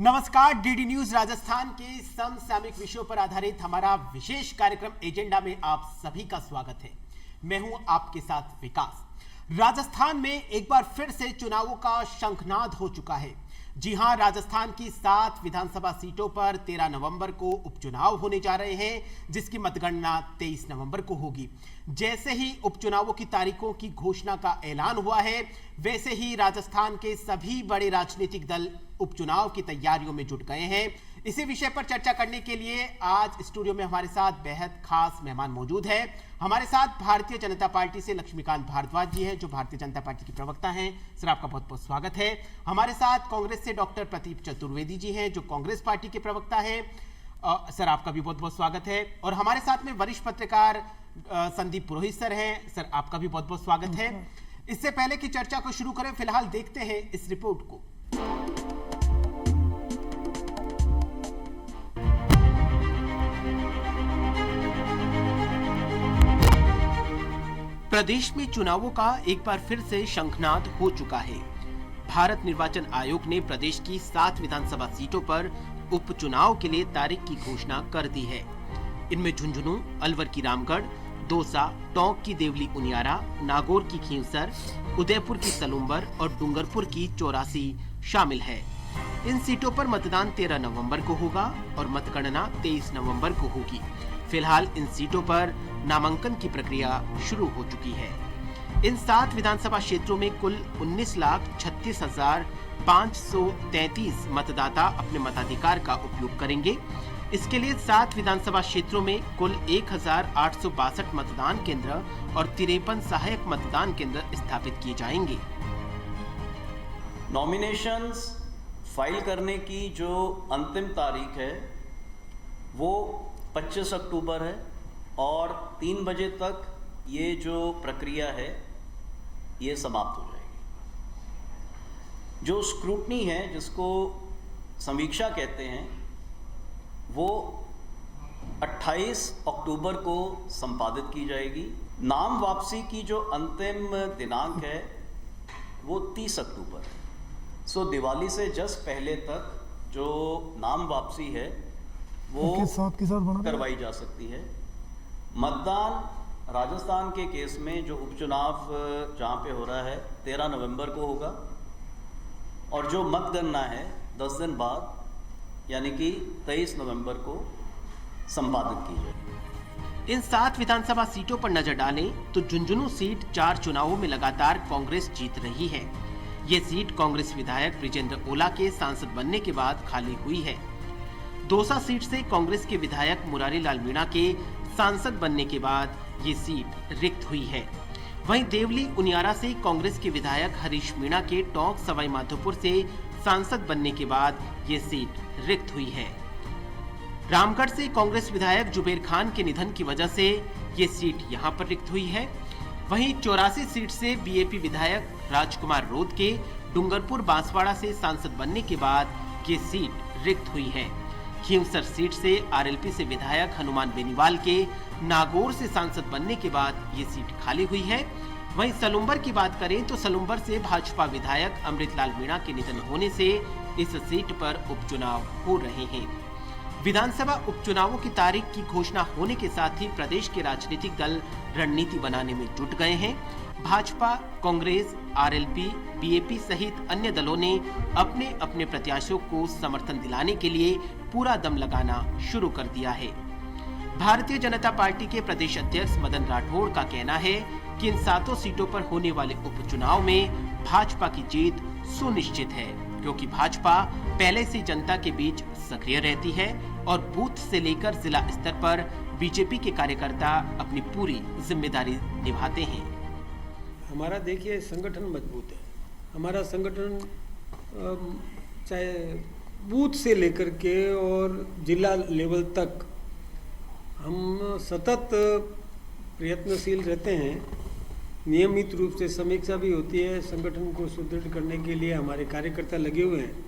नमस्कार, DD news Rajasthan के समसामयिक विषयों पर आधारित हमारा विशेष कार्यक्रम एजेंडा में आप सभी का स्वागत है। मैं हूं आपके साथ विकास। राजस्थान में एक बार फिर से चुनावों का शंखनाद हो चुका है। जी हां, राजस्थान की 7 विधानसभा सीटों पर 13 नवंबर को उपचुनाव होने जा रहे हैं, जिसकी मतगणना 23 नवंबर को होगी। जैसे ही उपचुनावों की तारीखों की घोषणा का ऐलान हुआ है, वैसे ही राजस्थान के सभी बड़े राजनीतिक दल उपचुनाव की तैयारियों में जुट गए हैं। इसी विषय पर चर्चा करने के लिए आज स्टूडियो में हमारे साथ बेहद खास मेहमान मौजूद है। हमारे साथ भारतीय जनता पार्टी से लक्ष्मीकांत भारद्वाज जी हैं, जो भारतीय जनता पार्टी के प्रवक्ता हैं। सर, आपका बहुत बहुत स्वागत है। हमारे साथ कांग्रेस से डॉक्टर प्रदीप चतुर्वेदी जी हैं, जो कांग्रेस पार्टी के प्रवक्ता हैं। सर, आपका भी बहुत बहुत स्वागत है। और हमारे साथ में वरिष्ठ पत्रकार संदीप पुरोहित सर हैं। सर, आपका भी बहुत बहुत स्वागत है। इससे पहले की चर्चा को शुरू करें, फिलहाल देखते हैं इस रिपोर्ट को। प्रदेश में चुनावों का एक बार फिर से शंखनाद हो चुका है। भारत निर्वाचन आयोग ने प्रदेश की 7 विधानसभा सीटों पर उपचुनाव के लिए तारीख की घोषणा कर दी है। इनमें झुंझुनू, अलवर की रामगढ़, दौसा, टोंक की देवली उनियारा, नागौर की खींवसर, उदयपुर की सलूम्बर और डूंगरपुर की 84 शामिल है। इन सीटों पर मतदान 13 नवंबर को होगा और मतगणना 23 नवंबर को होगी। फिलहाल इन सीटों पर नामांकन की प्रक्रिया शुरू हो चुकी है। इन 7 विधानसभा क्षेत्रों में कुल 19,36,533 मतदाता अपने मताधिकार का उपयोग करेंगे। इसके लिए 7 विधानसभा क्षेत्रों में कुल 1,862 मतदान केंद्र और 53 सहायक मतदान केंद्र स्थापित किए जाएंगे। नॉमिनेशंस फाइल करने की जो अंतिम तारीख है वो 25 अक्टूबर है और 3 बजे तक ये जो प्रक्रिया है ये समाप्त हो जाएगी। जो स्क्रूटनी है, जिसको समीक्षा कहते हैं, वो 28 अक्टूबर को संपादित की जाएगी। नाम वापसी की जो अंतिम दिनांक है वो 30 अक्टूबर है। सो दिवाली से जस्ट पहले तक जो नाम वापसी है वो करवाई जा सकती है। मतदान राजस्थान के केस में जो उपचुनाव जहाँ पे हो रहा है 13 नवंबर को होगा और जो मतगणना है 10 दिन बाद यानी कि 23 नवंबर को संपादित की जाएगी। इन 7 विधानसभा सीटों पर नजर डालें तो झुंझुनू सीट 4 चुनावों में लगातार कांग्रेस जीत रही है। ये सीट कांग्रेस विधायक ब्रिजेंद्र ओला के सांसद बनने के बाद खाली हुई है। दौसा सीट से कांग्रेस के विधायक मुरारी लाल मीणा के सांसद बनने के बाद ये सीट रिक्त हुई है। वहीं देवली उनियारा से कांग्रेस के विधायक हरीश मीणा के टोंक सवाई माधोपुर से सांसद बनने के बाद ये सीट रिक्त हुई है। रामगढ़ से कांग्रेस विधायक जुबेर खान के निधन की वजह से ये सीट यहां पर रिक्त हुई है। वहीं 84 सीट से बीएपी विधायक राजकुमार रोध के डूंगरपुर बांसवाड़ा से सांसद बनने के बाद ये सीट रिक्त हुई है। खींवसर सीट से आरएलपी से विधायक हनुमान बेनीवाल के नागौर से सांसद बनने के बाद ये सीट खाली हुई है। वहीं सलूम्बर की बात करें तो सलूम्बर से भाजपा विधायक अमृतलाल मीणा के निधन होने से इस सीट पर उपचुनाव हो रहे हैं। विधानसभा उपचुनावों की तारीख की घोषणा होने के साथ ही प्रदेश के राजनीतिक दल रणनीति बनाने में जुट गए हैं। भाजपा, कांग्रेस, आरएलपी, बीएपी सहित अन्य दलों ने अपने अपने प्रत्याशियों को समर्थन दिलाने के लिए पूरा दम लगाना शुरू कर दिया है। भारतीय जनता पार्टी के प्रदेश अध्यक्ष मदन राठौड़ का कहना है कि इन 7 सीटों पर होने वाले उपचुनाव में भाजपा की जीत सुनिश्चित है, क्योंकि भाजपा पहले से जनता के बीच सक्रिय रहती है और बूथ से लेकर जिला स्तर पर बीजेपी के कार्यकर्ता अपनी पूरी जिम्मेदारी निभाते हैं। हमारा देखिए संगठन मजबूत है। हमारा संगठन चाहे बूथ से लेकर के और जिला लेवल तक हम सतत प्रयत्नशील रहते हैं। नियमित रूप से समीक्षा भी होती है। संगठन को सुदृढ़ करने के लिए हमारे कार्यकर्ता लगे हुए हैं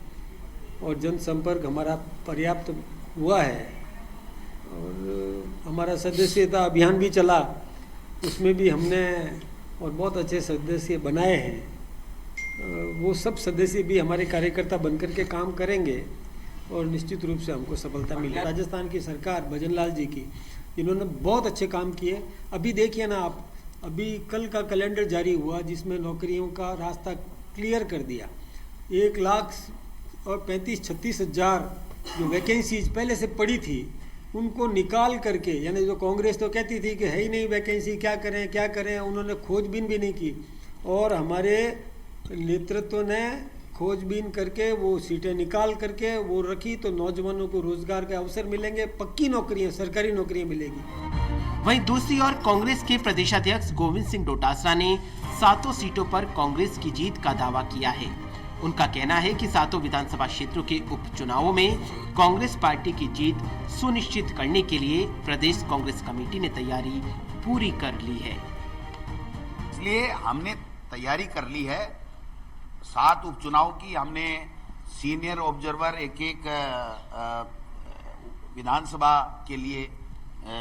और जनसंपर्क हमारा पर्याप्त हुआ है। और हमारा सदस्यता अभियान भी चला, उसमें भी हमने और बहुत अच्छे सदस्य बनाए हैं। वो सब सदस्य भी हमारे कार्यकर्ता बनकर के काम करेंगे और निश्चित रूप से हमको सफलता मिली। राजस्थान की सरकार भजनलाल जी की, इन्होंने बहुत अच्छे काम किए। अभी देखिए ना आप, अभी कल का कैलेंडर जारी हुआ जिसमें नौकरियों का रास्ता क्लियर कर दिया। 1,35,36,000 जो वैकेंसीज पहले से पड़ी थी उनको निकाल करके, यानी जो कांग्रेस तो कहती थी कि है ही नहीं वैकेंसी, क्या करें, उन्होंने खोजबीन भी नहीं की और हमारे नेतृत्व ने खोजबीन करके वो सीटें निकाल करके वो रखी, तो नौजवानों को रोजगार के अवसर मिलेंगे, पक्की नौकरियां, सरकारी नौकरियां मिलेगी। वहीं दूसरी ओर कांग्रेस के प्रदेशाध्यक्ष गोविंद सिंह डोटासरा ने 7 सीटों पर कांग्रेस की जीत का दावा किया है। उनका कहना है कि 7 विधानसभा क्षेत्रों के उपचुनावों में कांग्रेस पार्टी की जीत सुनिश्चित करने के लिए प्रदेश कांग्रेस कमेटी ने तैयारी पूरी कर ली है। इसलिए हमने तैयारी कर ली है। 7 उपचुनाव की हमने सीनियर ऑब्जर्वर एक विधानसभा के लिए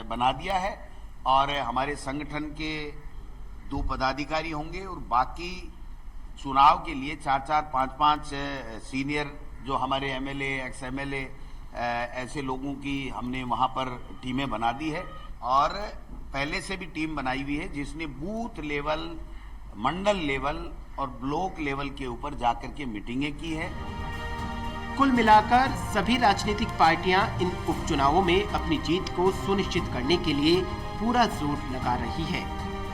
बना दिया है और हमारे संगठन के 2 पदाधिकारी होंगे और बाकी चुनाव के लिए 4-4, 5-5 सीनियर जो हमारे एमएलए, एक्स एमएलए ऐसे लोगों की हमने वहां पर टीमें बना दी है और पहले से भी टीम बनाई हुई है जिसने बूथ लेवल, मंडल लेवल और ब्लॉक लेवल के ऊपर जाकर के मीटिंगें की है। कुल मिलाकर सभी राजनीतिक पार्टियां इन उपचुनावों में अपनी जीत को सुनिश्चित करने के लिए पूरा जोर लगा रही है।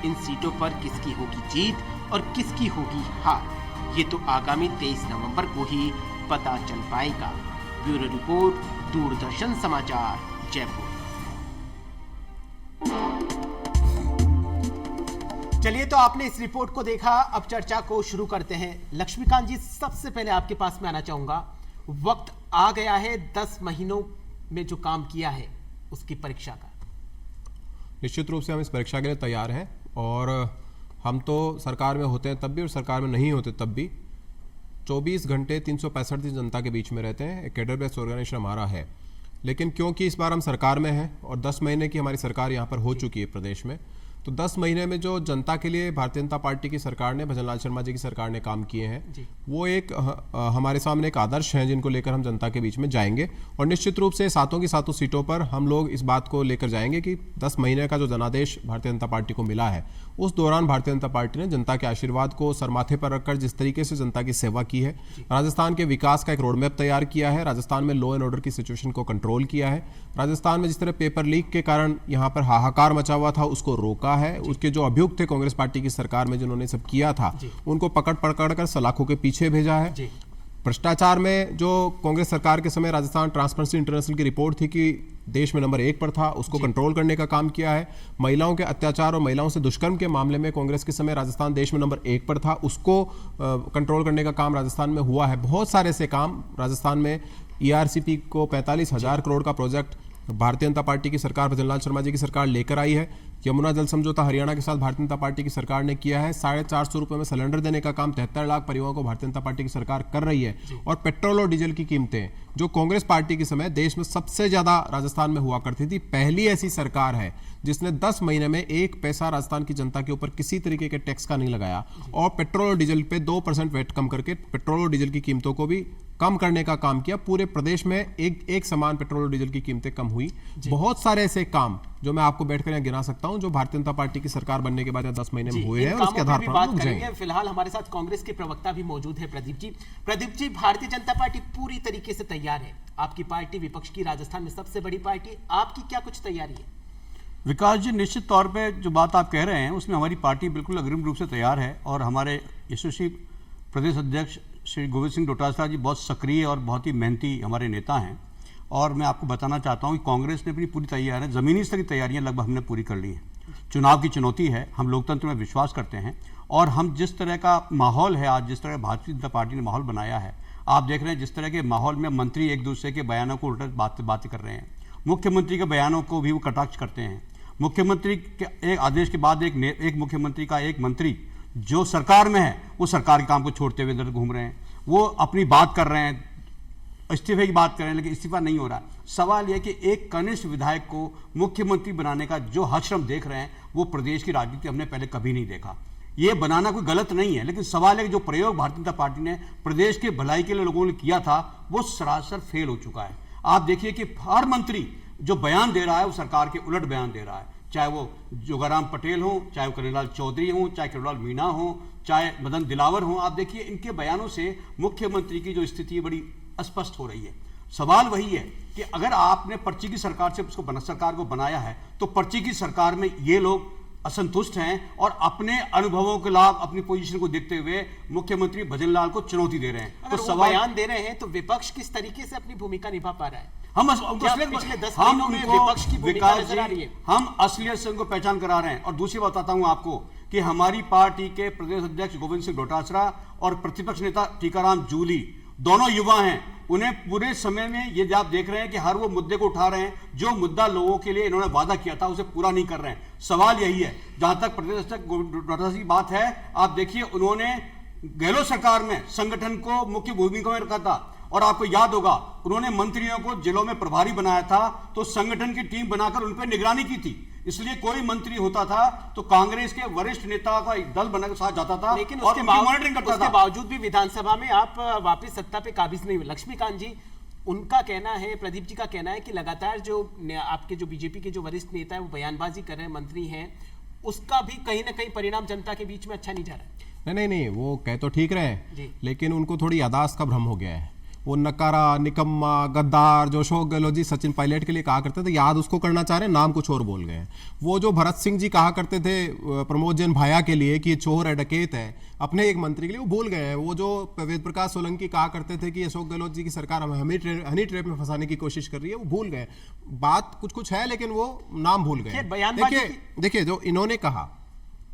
इन सीटों पर किसकी होगी जीत और किसकी होगी हार, ये तो आगामी 23 नवंबर को ही पता चल पाएगा। ब्यूरो रिपोर्ट, दूरदर्शन समाचार, जयपुर। चलिए, तो आपने इस रिपोर्ट को देखा, अब चर्चा को शुरू करते हैं। लक्ष्मीकांत जी, सबसे पहले आपके पास में आना चाहूंगा। वक्त आ गया है 10 महीनों में जो काम किया है उसकी परीक्षा का। निश्चित रूप से हम इस परीक्षा के लिए तैयार हैं और हम तो सरकार में होते हैं तब भी और सरकार में नहीं होते तब भी 24 घंटे 365 दिन जनता के बीच में रहते हैं। एक कैडर बेस्ड ऑर्गेनाइजेशन हमारा है, लेकिन क्योंकि इस बार हम सरकार में हैं और 10 महीने की हमारी सरकार यहाँ पर हो चुकी है प्रदेश में, तो 10 महीने में जो जनता के लिए भारतीय जनता पार्टी की सरकार ने, भजनलाल शर्मा जी की सरकार ने काम किए हैं, वो एक हमारे सामने एक आदर्श हैं जिनको लेकर हम जनता के बीच में जाएंगे। और निश्चित रूप से 7 की 7 सीटों पर हम लोग इस बात को लेकर जाएंगे कि 10 महीने का जो जनादेश भारतीय जनता पार्टी को मिला है, उस दौरान भारतीय जनता पार्टी ने जनता के आशीर्वाद को सरमाथे पर रखकर जिस तरीके से जनता की सेवा की है, राजस्थान के विकास का एक रोड मैप तैयार किया है, राजस्थान में लॉ एंड ऑर्डर की सिचुएशन को कंट्रोल किया है, राजस्थान में जिस तरह पेपर लीक के कारण यहाँ पर हाहाकार मचा हुआ था उसको रोका है, उसके जो अभियुक्त थे कांग्रेस पार्टी की सरकार में जिन्होंने सब किया था उनको पकड़ कर सलाखों के पीछे भेजा है। भ्रष्टाचार में जो कांग्रेस सरकार के समय राजस्थान ट्रांसपेरेंसी इंटरनेशनल की रिपोर्ट थी कि देश में नंबर 1 पर था, उसको कंट्रोल करने का काम किया है। महिलाओं के अत्याचार और महिलाओं से दुष्कर्म के मामले में कांग्रेस के समय राजस्थान देश में नंबर 1 पर था, उसको कंट्रोल करने का काम राजस्थान में हुआ है। बहुत सारे से काम राजस्थान में ERCP को 45,000 करोड़ का प्रोजेक्ट भारतीय जनता पार्टी की सरकार, भजनलाल शर्मा जी की सरकार लेकर आई है। यमुना जल समझौता हरियाणा के साथ भारतीय जनता पार्टी की सरकार ने किया है। 450 रुपए में सिलेंडर देने का काम 73 लाख परिवारों को भारतीय जनता पार्टी की सरकार कर रही है। और पेट्रोल और डीजल की कीमतें जो कांग्रेस पार्टी के समय देश में सबसे ज्यादा राजस्थान में हुआ करती थी, पहली ऐसी सरकार है जिसने 10 महीने में 1 पैसा राजस्थान की जनता के ऊपर किसी तरीके के टैक्स का नहीं लगाया और पेट्रोल और डीजल पे 2% वैट कम करके पेट्रोल और डीजल की कीमतों को भी कम करने का काम किया। पूरे प्रदेश में एक समान पेट्रोल और डीजल की कीमतें कम हुई। बहुत सारे ऐसे काम जो मैं आपको बैठकर यहाँ गिना सकता हूं जो भारतीय जनता पार्टी की सरकार बनने के बाद 10 महीने में हुए हैं और उसके आधार पर बात करेंगे। फिलहाल हमारे साथ कांग्रेस के प्रवक्ता भी मौजूद है, प्रदीप जी। प्रदीप जी, भारतीय जनता पार्टी पूरी तरीके से तैयार है। आपकी पार्टी विपक्ष की राजस्थान में सबसे बड़ी पार्टी, आपकी क्या कुछ तैयारी है? विकास जी, निश्चित तौर पे जो बात आप कह रहे हैं उसमें हमारी पार्टी बिल्कुल अग्रिम रूप से तैयार है और हमारे यशस्वी प्रदेश अध्यक्ष श्री गोविंद सिंह डोटासरा जी बहुत सक्रिय और बहुत ही मेहनती हमारे नेता हैं। और मैं आपको बताना चाहता हूं कि कांग्रेस ने अपनी पूरी तैयारी है, ज़मीनी स्तर की तैयारियां लगभग हमने पूरी कर ली हैं। चुनाव की चुनौती है, हम लोकतंत्र में विश्वास करते हैं और हम जिस तरह का माहौल है आज, जिस तरह भारतीय जनता पार्टी ने माहौल बनाया है, आप देख रहे हैं जिस तरह के माहौल में मंत्री एक दूसरे के बयानों को उल्टा बातें कर रहे हैं, मुख्यमंत्री के बयानों को भी वो कटाक्ष करते हैं। मुख्यमंत्री के एक आदेश के बाद एक मुख्यमंत्री का एक मंत्री जो सरकार में है वो सरकार के काम को छोड़ते हुए इधर घूम रहे हैं, वो अपनी बात कर रहे हैं, इस्तीफे की बात कर रहे हैं, लेकिन इस्तीफा नहीं हो रहा। सवाल यह कि एक कनिष्ठ विधायक को मुख्यमंत्री बनाने का जो हश्रम देख रहे हैं वो प्रदेश की राजनीति हमने पहले कभी नहीं देखा। ये बनाना कोई गलत नहीं है, लेकिन सवाल है कि जो प्रयोग भारतीय जनता पार्टी ने प्रदेश के भलाई के लिए लोगों ने किया था वो सरासर फेल हो चुका है। आप देखिए कि हर मंत्री जो बयान दे रहा है वो सरकार के उलट बयान दे रहा है, चाहे वो जोगाराम पटेल हो, चाहे वो कन्हैयालाल चौधरी हो, चाहे किरोड़लाल मीणा हो, चाहे मदन दिलावर हो। आप देखिए इनके बयानों से मुख्यमंत्री की जो स्थिति है बड़ी अस्पष्ट हो रही है। सवाल वही है कि अगर आपने पर्ची की सरकार से सरकार को बनाया है तो पर्ची की सरकार में ये लोग असंतुष्ट हैं और अपने अनुभवों के लाभ अपनी पोजीशन को देखते हुए मुख्यमंत्री भजनलाल को चुनौती दे रहे हैं। तो सवाल बयान दे रहे हैं तो विपक्ष किस तरीके से अपनी भूमिका निभा पा रहा है? हम पिछले 10 दिनों में विपक्ष की भूमिका नजर आ रही है। हम असलियत से उनको पहचान करा रहे हैं। और दूसरी बात बताता हूं आपको कि हमारी पार्टी के प्रदेश अध्यक्ष गोविंद सिंह डोटासरा और प्रतिपक्ष नेता टीकाराम जूली दोनों युवा हैं। उन्हें पूरे समय में ये आप देख रहे हैं कि हर वो मुद्दे को उठा रहे हैं जो मुद्दा लोगों के लिए इन्होंने वादा किया था उसे पूरा नहीं कर रहे हैं। सवाल यही है। जहां तक प्रदेश अध्यक्ष डोटासरा की बात है, आप देखिए उन्होंने गहलोत सरकार में संगठन को मुख्य भूमिका में रखा था और आपको याद होगा उन्होंने मंत्रियों को जिलों में प्रभारी बनाया था तो संगठन की टीम बनाकर उन पर निगरानी की थी। इसलिए कोई मंत्री होता था तो कांग्रेस के वरिष्ठ नेता का एक दल बनाकर साथ जाता था, लेकिन और उसके मॉनिटरिंग करता था। बावजूद भी विधानसभा में आप वापस सत्ता पे काबिज नहीं हुए। लक्ष्मीकांत जी, उनका कहना है, प्रदीप जी का कहना है कि लगातार जो आपके जो बीजेपी के जो वरिष्ठ नेता है वो बयानबाजी कर रहे हैं, मंत्री हैं, उसका भी कहीं ना कहीं परिणाम जनता के बीच में अच्छा नहीं जा रहा है। नहीं, वो कह तो ठीक रहे हैं, लेकिन उनको थोड़ी यादाश्त का भ्रम हो गया है। वो नकारा, निकम्मा, गद्दार जो अशोक गहलोत जी सचिन पायलट के लिए कहा करते थे, याद उसको करना चाह रहे हैं, नाम कुछ और बोल गए हैं। वो जो भरत सिंह जी कहा करते थे प्रमोद जैन भाया के लिए कि ये चोर है, डकैत है, अपने एक मंत्री के लिए, वो भूल गए हैं। वो जो वेद प्रकाश सोलंकी कहा करते थे कि अशोक गहलोत जी की सरकार हमें हनी ट्रैप में फंसाने की कोशिश कर रही है, वो भूल गए। बात कुछ है लेकिन वो नाम भूल गए। देखिए जो इन्होंने कहा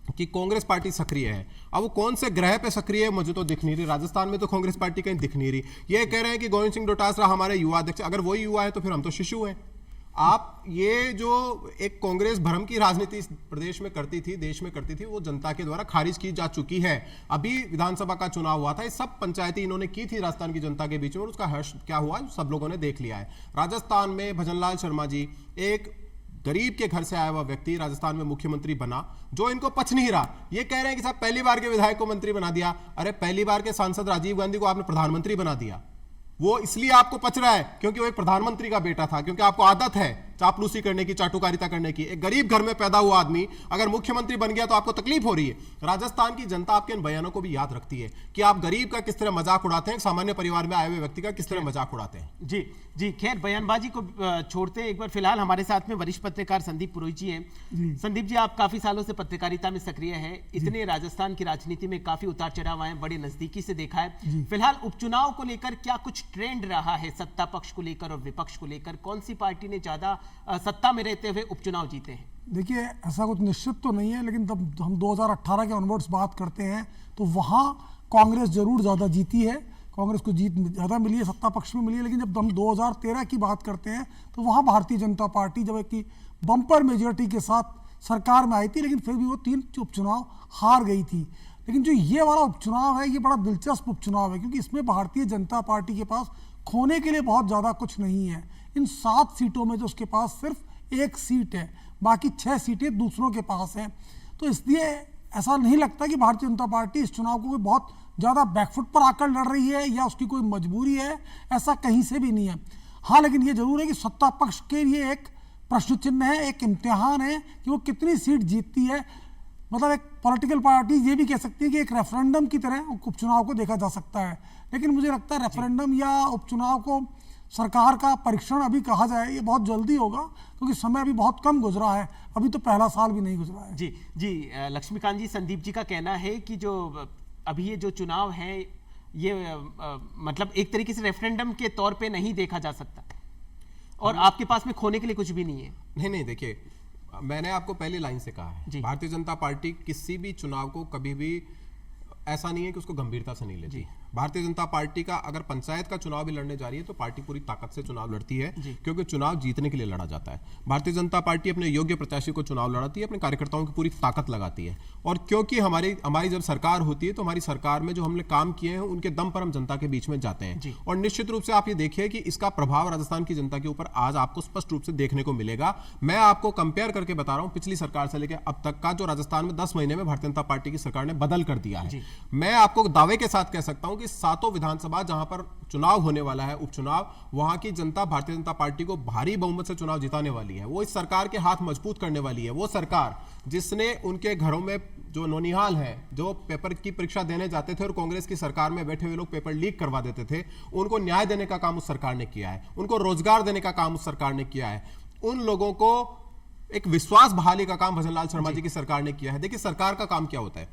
कि कांग्रेस पार्टी सक्रिय है, अब वो कौन से ग्रह पे सक्रिय है मुझे तो दिख नहीं रही। राजस्थान में तो कांग्रेस पार्टी कहीं दिख नहीं रही। ये कह रहे हैं कि गोविंद सिंह डोटासरा हमारे युवा अध्यक्ष, अगर वही युवा है तो फिर हम तो शिशु हैं। आप ये जो एक कांग्रेस भ्रम की राजनीति प्रदेश में करती थी, देश में करती थी, वो जनता के द्वारा खारिज की जा चुकी है। अभी विधानसभा का चुनाव हुआ था, ये सब पंचायती इन्होंने की थी राजस्थान की जनता के बीच में, और उसका हर्ष क्या हुआ सब लोगों ने देख लिया है। राजस्थान में भजनलाल शर्मा जी एक गरीब के घर से आया हुआ व्यक्ति राजस्थान में मुख्यमंत्री बना, जो इनको पच नहीं रहा। ये कह रहे हैं कि साहब पहली बार के विधायक को मंत्री बना दिया। अरे पहली बार के सांसद राजीव गांधी को आपने प्रधानमंत्री बना दिया। वो इसलिए आपको पच रहा है क्योंकि वो एक प्रधानमंत्री का बेटा था, क्योंकि आपको आदत है चापलूसी करने की, चाटुकारिता करने की। एक गरीब घर में पैदा हुआ आदमी अगर मुख्यमंत्री बन गया तो आपको तकलीफ हो रही है। राजस्थान की जनता आपके इन बयानों को भी याद रखती है कि आप गरीब का किस तरह मजाक उड़ाते हैं, सामान्य परिवार में आए हुए व्यक्ति का किस तरह मजाक उड़ाते हैं। जी खैर, बयानबाजी को छोड़ते हैं, एक बार फिलहाल हमारे साथ में वरिष्ठ पत्रकार संदीप पुरोहित जी हैं। संदीप जी, आप काफी सालों से पत्रकारिता में सक्रिय है, इतने राजस्थान की राजनीति में काफी उतार चढ़ाव आए, बड़े नजदीकी से देखा है। फिलहाल उपचुनाव को लेकर क्या कुछ ट्रेंड रहा है सत्ता पक्ष को लेकर और विपक्ष को लेकर? कौन सी पार्टी ने ज्यादा सत्ता में रहते हुए उपचुनाव जीते हैं? देखिए, ऐसा कुछ निश्चित तो नहीं है, लेकिन जब हम 2018 के ऑनवर्ड्स बात करते हैं तो वहाँ कांग्रेस जरूर ज़्यादा जीती है, कांग्रेस को जीत ज़्यादा मिली है, सत्ता पक्ष में मिली है। लेकिन जब हम 2013 की बात करते हैं तो वहाँ भारतीय जनता पार्टी जब एक बम्पर मेजोरिटी के साथ सरकार में आई थी, लेकिन फिर भी वो 3 उपचुनाव हार गई थी। लेकिन जो ये वाला उपचुनाव है, ये बड़ा दिलचस्प उपचुनाव है, क्योंकि इसमें भारतीय जनता पार्टी के पास खोने के लिए बहुत ज़्यादा कुछ नहीं है। इन 7 सीटों में जो उसके पास सिर्फ 1 सीट है, बाकी 6 सीटें दूसरों के पास हैं। तो इसलिए ऐसा नहीं लगता कि भारतीय जनता पार्टी इस चुनाव को कोई बहुत ज़्यादा बैकफुट पर आकर लड़ रही है या उसकी कोई मजबूरी है, ऐसा कहीं से भी नहीं है। हाँ, लेकिन ये जरूर है कि सत्ता पक्ष के लिए एक प्रश्न चिन्ह है, एक इम्तिहान है कि वो कितनी सीट जीतती है। मतलब एक पॉलिटिकल पार्टी ये भी कह सकती है कि एक रेफरेंडम की तरह उपचुनाव को देखा जा सकता है। लेकिन मुझे लगता है रेफरेंडम या उपचुनाव को सरकार का परीक्षण अभी कहा जाए ये बहुत जल्दी होगा, क्योंकि समय अभी बहुत कम गुजरा है, अभी तो पहला साल भी नहीं गुजरा है। जी लक्ष्मीकांत जी, संदीप जी का कहना है कि जो अभी ये जो चुनाव है ये मतलब एक तरीके से रेफरेंडम के तौर पे नहीं देखा जा सकता, और आपके पास में खोने के लिए कुछ भी नहीं है। नहीं, देखिए मैंने आपको पहली लाइन से कहा है, भारतीय जनता पार्टी किसी भी चुनाव को कभी भी ऐसा नहीं है कि उसको गंभीरता से नहीं लेती। भारतीय जनता पार्टी का अगर पंचायत का चुनाव भी लड़ने जा रही है तो पार्टी पूरी ताकत से चुनाव लड़ती है, क्योंकि चुनाव जीतने के लिए लड़ा जाता है। भारतीय जनता पार्टी अपने योग्य प्रत्याशी को चुनाव लड़ाती है, अपने कार्यकर्ताओं की पूरी ताकत लगाती है। और क्योंकि हमारी जब सरकार होती है तो हमारी सरकार में जो हमने काम किए हैं उनके दम पर हम जनता के बीच में जाते हैं। और निश्चित रूप से आप ये देखिए कि इसका प्रभाव राजस्थान की जनता के ऊपर आज आपको स्पष्ट रूप से देखने को मिलेगा। मैं आपको कंपेयर करके बता रहा हूं पिछली सरकार से लेकर अब तक का जो राजस्थान में 10 महीने में भारतीय जनता पार्टी की सरकार ने बदल कर दिया है। मैं आपको दावे के साथ कह सकता हूं कि सातों विधानसभा जहां पर चुनाव होने वाला है, उपचुनाव, वहां की जनता भारतीय जनता पार्टी को भारी बहुमत से चुनाव जिताने वाली है। वो इस सरकार के हाथ मजबूत करने वाली है। वो सरकार जिसने उनके घरों में जो नौनिहाल है, जो पेपर की परीक्षा देने जाते थे और कांग्रेस की सरकार में बैठे हुए लोग पेपर लीक करवा देते थे, उनको न्याय देने का काम उस सरकार ने किया है, उनको रोजगार देने का काम उस सरकार ने किया है, उन लोगों को एक विश्वास बहाली का काम भजनलाल शर्मा जी की सरकार ने किया है। देखिए सरकार का काम क्या होता है,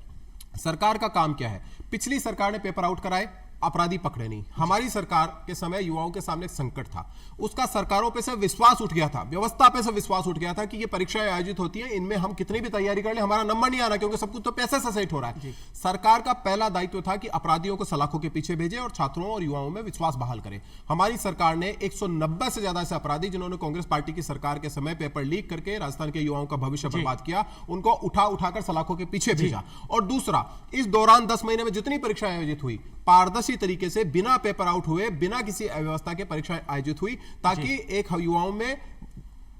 सरकार का काम क्या है। पिछली सरकार ने पेपर आउट कराए, अपराधी पकड़े नहीं। हमारी सरकार के समय युवाओं के सामने एक संकट था, उसका सरकारों पे से विश्वास उठ गया था, व्यवस्था पे से विश्वास उठ गया था कि ये परीक्षाएं आयोजित होती हैं, इनमें हम कितनी भी तैयारी कर ले हमारा नंबर नहीं आना, क्योंकि सब कुछ तो पैसे से सेट हो रहा है। सरकार का पहला दायित्व था कि अपराधियों को सलाखों के पीछे भेजे और छात्रों और युवाओं में विश्वास बहाल करे। हमारी सरकार ने 190 से ज्यादा ऐसे अपराधी जिन्होंने कांग्रेस पार्टी की सरकार के समय पेपर लीक करके राजस्थान के युवाओं का भविष्य बर्बाद किया, उनको उठाकर सलाखों के पीछे भेजा। और दूसरा, इस दौरान 10 महीने में जितनी परीक्षाएं आयोजित हुई पारदर्शी तरीके से, बिना पेपर आउट हुए, बिना किसी अव्यवस्था के परीक्षाएं आयोजित हुई, ताकि एक युवाओं में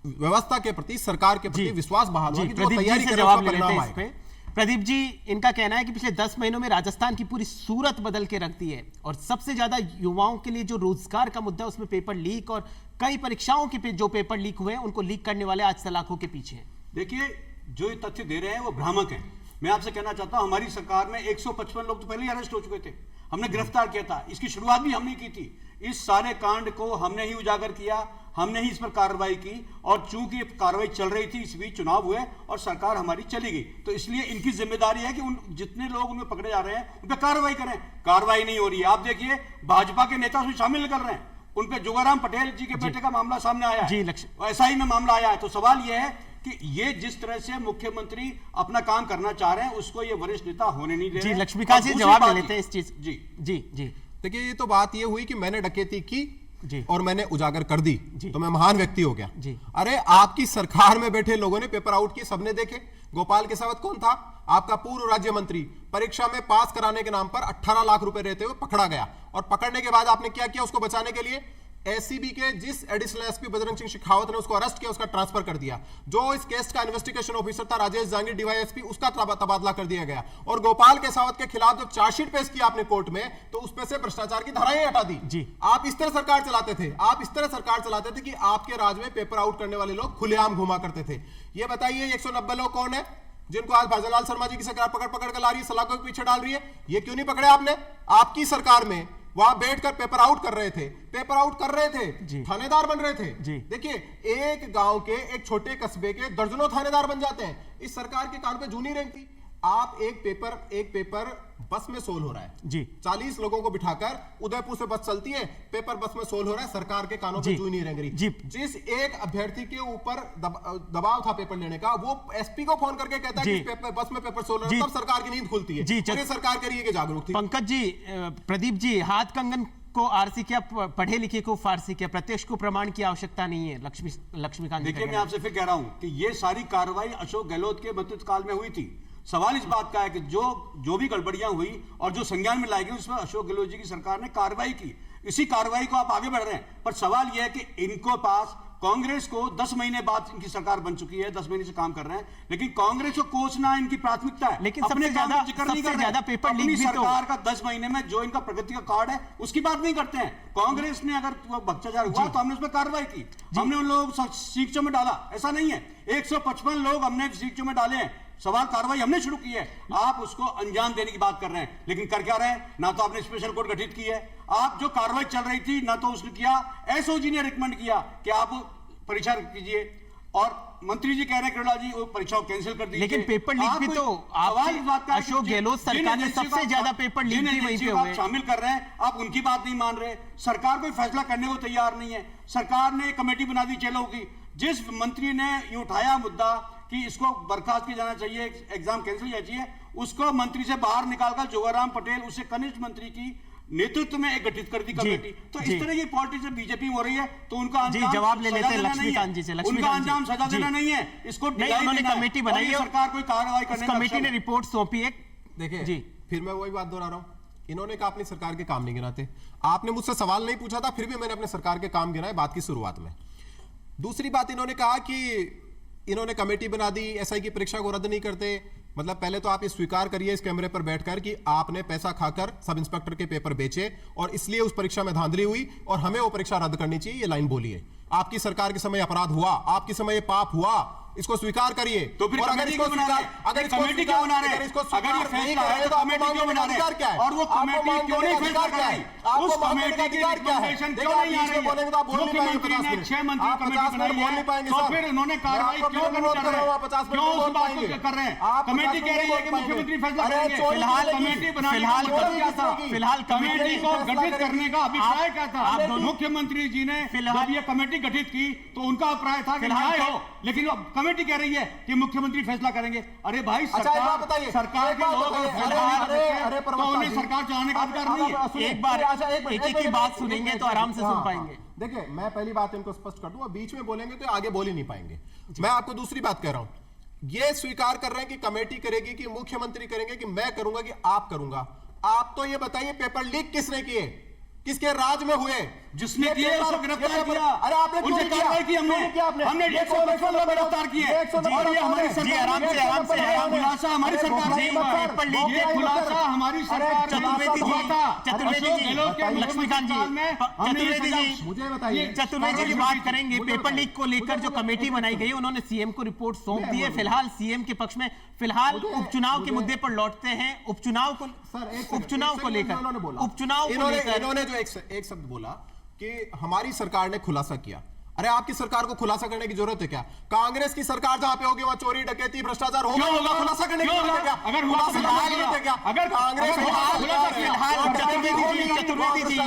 व्यवस्था के प्रति, सरकार के प्रति विश्वास बहाल हो कि जो तैयारी कर रहे हैं उसका परिणाम आए। प्रदीप जी, इनका कहना है कि पिछले 10 महीनों में राजस्थान की पूरी सूरत बदल के रख दी है और सबसे ज्यादा युवाओं के लिए जो रोजगार का मुद्दा है उसमें पेपर लीक और कई परीक्षाओं के जो पेपर लीक हुए हैं उनको लीक करने वाले आज सलाखों के पीछे हैं। देखिए, जो ये तथ्य दे रहे हैं वो भ्रामक हैं। मैं आपसे कहना चाहता हूं, हमारी सरकार में 155 लोग तो पहले ही अरेस्ट हो चुके थे, हमने गिरफ्तार किया था, इसकी शुरुआत भी हमने की थी। इस सारे कांड को हमने ही उजागर किया, हमने ही इस पर कार्रवाई की, और चूंकि कार्रवाई चल रही थी इस बीच चुनाव हुए और सरकार हमारी चली गई, तो इसलिए इनकी जिम्मेदारी है कि उन जितने लोग उनमें पकड़े जा रहे हैं उन पर कार्रवाई करें। कार्रवाई नहीं हो रही है। आप देखिए, भाजपा के नेता उसमें शामिल कर रहे हैं, उन पर जोगाराम पटेल जी के बेटे का मामला सामने आया है, SI में मामला आया है। तो सवाल यह है कि ये जिस तरह से मुख्यमंत्री अपना काम करना चाह रहे हैं उसको ये वरिष्ठ नेता होने नहीं दे रहे। लक्ष्मीकांत जी जवाब ले लेते हैं इस चीज। जी देखिए, ये तो बात ये हुई कि मैंने डकैती की और मैंने उजागर कर दी तो मैं महान व्यक्ति हो गया। अरे आपकी सरकार में बैठे लोगों ने पेपर आउट किए, सबने देखे। गोपाल केसावत कौन था? आपका पूर्व राज्य मंत्री, परीक्षा में पास कराने के नाम पर 18 लाख रुपए रहते हुए पकड़ा गया, और पकड़ने के बाद आपने क्या किया उसको बचाने के लिए? एसीबी के जिस एडिशनल एसपी बजरंग सिंह शेखावत ने उसको अरेस्ट किया, उसका ट्रांसफर कर दिया। जो इस केस का इन्वेस्टिगेशन ऑफिसर था राजेश जांगीर डीवाईएसपी, उसका तबादला कर दिया गया। और गोपाल केसावत के खिलाफ जब चार्जशीट पेश किया आपने कोर्ट में, तो उसमें से भ्रष्टाचार की धाराएं हटा दी। आप इस तरह सरकार चलाते थे, आप इस तरह सरकार चलाते थे कि आपके राज में पेपर आउट करने वाले लोग खुलेआम घुमा करते थे। ये बताइए 190 लोग कौन है जिनको आज भजनलाल शर्मा जी की सरकार पकड़ कर ला रही है, सलाखों के पीछे डाल रही है? ये क्यों नहीं पकड़े आपने? आपकी सरकार में वहां बैठकर पेपर आउट कर रहे थे, थानेदार बन रहे थे। देखिए, एक गांव के, एक छोटे कस्बे के दर्जनों थानेदार बन जाते हैं। इस सरकार के कान पे जू नहीं रेंगती। आप एक पेपर बस में सोल हो रहा है 40 लोगों को बिठाकर, उदयपुर से बस चलती है, पेपर बस में सोल हो रहा है, सरकार के कानों पे जू नहीं रेंग रही। जिस एक अभ्यर्थी के ऊपर दबाव था पेपर लेने का, वो एसपी को फोन करके कहता है कि बस में पेपर सोल हो रहा है, तब सरकार की नींद खुलती है। ये सरकार के लिए जागरूक थी। पंकज जी, प्रदीप जी, हाथ कंगन को आरसी क्या, पढ़े लिखे को फारसी क्या, प्रत्यक्ष को प्रमाण की आवश्यकता नहीं है। लक्ष्मीकांत, देखिए, मैं आपसे फिर कह रहा हूं कि ये सारी कार्रवाई अशोक गहलोत के मंत्रित्व काल में हुई थी। सवाल इस बात का है कि जो भी गड़बड़ियां हुई और जो संज्ञान में लाई गई उसमें अशोक गहलोत जी की सरकार ने कार्रवाई की। इसी कार्रवाई को आप आगे बढ़ रहे हैं, पर सवाल यह है कि इनको पास, कांग्रेस को 10 महीने बाद इनकी सरकार बन चुकी है, 10 महीने से काम कर रहे हैं, लेकिन कांग्रेस को कोसना इनकी प्राथमिकता है। लेकिन सबसे ज्यादा पेपर लीक भी सरकार का 10 महीने में जो इनका प्रगति का कार्ड है उसकी बात नहीं करते हैं। कांग्रेस ने अगर भ्रष्टाचार हुआ तो हमने उस पर कार्रवाई की, हमने उन लोगों को सीखचों में डाला, ऐसा नहीं है। 155 लोग हमने सीखचों में डाले हैं, सवाल कार्रवाई हमने शुरू की है, आप उसको अंजाम देने की बात कर रहे हैं। लेकिन कर क्या रहे हैं? ना तो आपने स्पेशल कोर्ट गठित की है, आप जो कार्रवाई चल रही थी ना तो उसने किया, एसओजी ने रिकमेंड किया कि आप परीक्षा कीजिए, और मंत्री जी कह रहे हैं किरोड़ा जी वो परीक्षाओं कैंसिल कर दीजिए। लेकिन पेपर लीक भी तो अशोक गहलोत सरकार ने सबसे ज्यादा पेपर लीक भी वहीं पे हुए, शामिल कर रहे हैं, आप उनकी बात नहीं मान रहे। सरकार कोई फैसला करने को तैयार नहीं है। सरकार ने एक कमेटी बना दी चेलों की, जिस मंत्री ने ये उठाया मुद्दा कि इसको बर्खास्त किया जाना चाहिए, एग्जाम कैंसिल किया चाहिए, उसको मंत्री से बाहर निकालकर जोगाराम पटेल, उससे कनिष्ठ मंत्री की नेतृत्व में एक गठित कर दी कमेटी। तो इस तरह की पॉलिटिक्स बीजेपी में हो रही है, तो उनका अंजाम जवाब ले लेते हैं सजा देना लक्ष्मीकांत जी से। नहीं है। उनका अंजाम सजा देना नहीं है, इसको उन्होंने कमेटी बनाई है, सरकार कोई कार्रवाई करने में कमेटी ने रिपोर्ट सौंपी है। देखिए जी फिर मैं वही बात दोहरा रहा हूं, इन्होंने कहा अपनी सरकार के काम नहीं गिनाते। आपने मुझसे सवाल नहीं पूछा था, फिर भी मैंने अपने सरकार के काम गिनाए बात की शुरुआत में। दूसरी बात, इन्होंने कहा कि इन्होंने कमेटी बना दी, एसआई की परीक्षा को रद्द नहीं करते। मतलब पहले तो आप ये स्वीकार करिए इस कैमरे पर बैठकर कि आपने पैसा खाकर सब इंस्पेक्टर के पेपर बेचे और इसलिए उस परीक्षा में धांधली हुई और हमें वो परीक्षा रद्द करनी चाहिए। ये लाइन बोलिए। आपकी सरकार के समय अपराध हुआ, आपके समय पाप हुआ, इसको स्वीकार करिए। तो फिर कमेटी क्यों बना रहे हैं? अगर कमेटी क्यों बना रहे हैं? अगर ये फैसला है तो कमेटी क्यों बना रहे हैं? और वो कमेटी क्यों नहीं फैसला कर रही? उस कमेटी की रिकमेंडेशन क्यों नहीं आ रही है? मुख्यमंत्री ने 6 मंत्री कमेटी बनाई है, तो फिर उन्होंने कार्रवाई क्यों करनी कर रहे हैं? क्यों उस बात को कर रहे हैं? कमेटी कह रही है कि मुख्यमंत्री फैसला करेंगे। फिलहाल कमेटी बनाने का मतलब क्या था? फिलहाल कमेटी को गठित करने का अभिप्राय क्या था? मुख्यमंत्री जी ने जब ये कमेटी गठित की तो उनका अभिप्राय था कि न्याय हो, लेकिन कमेटी कह रही है कि मुख्यमंत्री फैसला करेंगे। अरे भाई सरकार के लोग तो उन्हें सरकार चलाने का अधिकार नहीं है। एक बार एक ही बात सुनेंगे तो आराम से सुन पाएंगे। देखिए मैं पहली बात इनको स्पष्ट कर दूं, बीच में बोलेंगे तो आगे बोल ही नहीं पाएंगे। मैं आपको दूसरी बात कह रहा हूं, ये स्वीकार कर रहे हैं कि कमेटी करेगी, कि मुख्यमंत्री करेंगे, कि मैं करूंगा, कि आप करूंगा। आप तो ये बताइए पेपर लीक किसने किए, किसके राज में हुए? जिसने किए उसको गिरफ्तार किया। अरे आपने उनसे कार्रवाई की हमने 155 लोग गिरफ्तार किए और ये हमारी सरकार आराम से खुलासा हमारी सरकार से हुआ है। ये खुलासा हमारी सरकार चतुर्वेदी जी, लक्ष्मीकांत जी, मुझे बताइए चतुर्वेदी जी बात करेंगे। पेपर लीक को लेकर जो कमेटी बनाई गई उन्होंने सीएम को रिपोर्ट सौंप दी है। फिलहाल सीएम के पक्ष में फिलहाल उपचुनाव के मुद्दे पर लौटते हैं। उपचुनाव को लेकर इन्होंने जो एक शब्द बोला कि हमारी सरकार ने खुलासा किया। अरे आपकी सरकार को खुलासा करने की जरूरत है क्या? कांग्रेस की सरकार जहां पे होगी वहां चोरी डकैती भ्रष्टाचार होगा, खुलासा करने की जरूरत है क्या? अगर अगर कांग्रेस करके बोलिए चतुर्वेदी जी।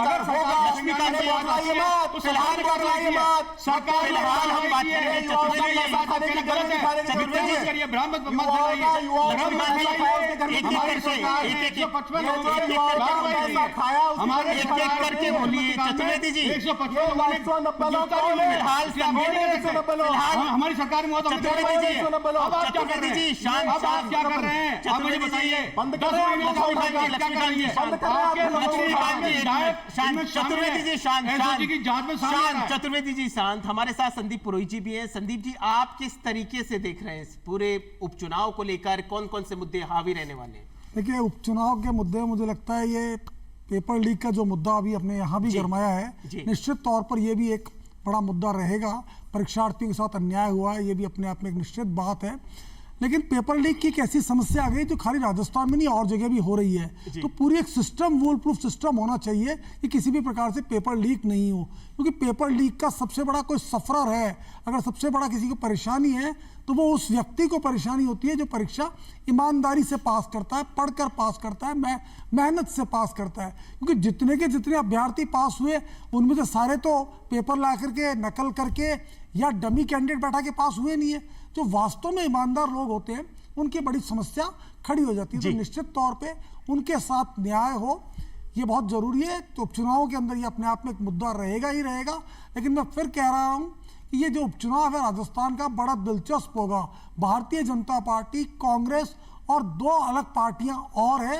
हमारी सरकार में चतुर्वेदी जी शांत क्या कर रहे हैं? आप मुझे बताइए। चतुर्वेदी जी शांत। हमारे साथ संदीप पुरोहित जी भी हैं। संदीप जी, आप किस तरीके से देख रहे हैं इस पूरे उपचुनाव को लेकर? कौन कौन से मुद्दे हावी रहने वाले हैं? देखिए, उपचुनाव के मुद्दे मुझे लगता है ये पेपर लीक का जो मुद्दा अभी अपने यहाँ भी गरमाया है, निश्चित तौर पर ये भी एक बड़ा मुद्दा रहेगा। परीक्षार्थियों के साथ अन्याय हुआ है, ये भी अपने आप में एक निश्चित बात है। लेकिन पेपर लीक की एक ऐसी समस्या आ गई जो खाली राजस्थान में नहीं और जगह भी हो रही है। तो पूरी एक सिस्टम, वूल प्रूफ सिस्टम होना चाहिए कि किसी भी प्रकार से पेपर लीक नहीं हो। क्योंकि पेपर लीक का सबसे बड़ा कोई सफरर है, अगर सबसे बड़ा किसी को परेशानी है तो वो उस व्यक्ति को परेशानी होती है जो परीक्षा ईमानदारी से पास करता है, पढ़कर पास करता है, मेहनत से पास करता है। क्योंकि जितने के जितने अभ्यर्थी पास हुए उनमें से सारे तो पेपर ला करके, नकल करके या डमी कैंडिडेट बैठा के पास हुए नहीं है। जो वास्तव में ईमानदार लोग होते हैं उनकी बड़ी समस्या खड़ी हो जाती है। तो निश्चित तौर पे उनके साथ न्याय हो, ये बहुत जरूरी है। तो उपचुनाव के अंदर ये अपने आप में एक मुद्दा रहेगा ही रहेगा। लेकिन मैं फिर कह रहा हूं कि ये जो उपचुनाव है राजस्थान का, बड़ा दिलचस्प होगा। भारतीय जनता पार्टी, कांग्रेस और 2 अलग पार्टियां और है,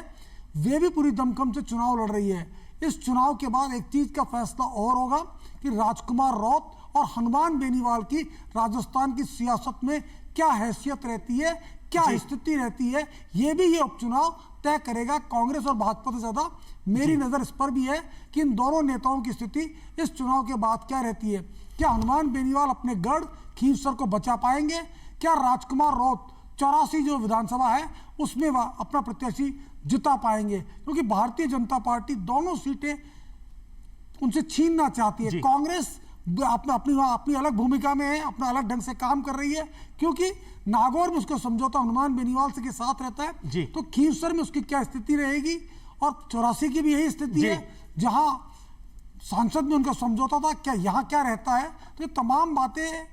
वे भी पूरी दमखम से चुनाव लड़ रही है। इस चुनाव के बाद एक चीज का फैसला और होगा कि राजकुमार रौत और हनुमान बेनीवाल की राजस्थान की सियासत में क्या हैसियत रहती है, क्या स्थिति रहती है, ये भी ये उपचुनाव तय करेगा। कांग्रेस और भाजपा से ज्यादा मेरी नजर इस पर भी है कि इन दोनों नेताओं की स्थिति इस चुनाव के बाद क्या रहती है। क्या हनुमान बेनीवाल अपने गढ़ खींवसर को बचा पाएंगे? क्या राजकुमार रौत 84 जो विधानसभा है उसमें वह अपना प्रत्याशी जिता पाएंगे? क्योंकि भारतीय जनता पार्टी दोनों सीटें उनसे छीनना चाहती है। कांग्रेस अपनी अलग भूमिका में है, अपना अलग ढंग से काम कर रही है। क्योंकि नागौर में उसका समझौता हनुमान बेनीवाल से के साथ रहता है, तो खींवसर में उसकी क्या स्थिति रहेगी? और 84 की भी यही स्थिति है जहां सांसद में उनका समझौता था, क्या यहां क्या रहता है? तो ये तमाम बातें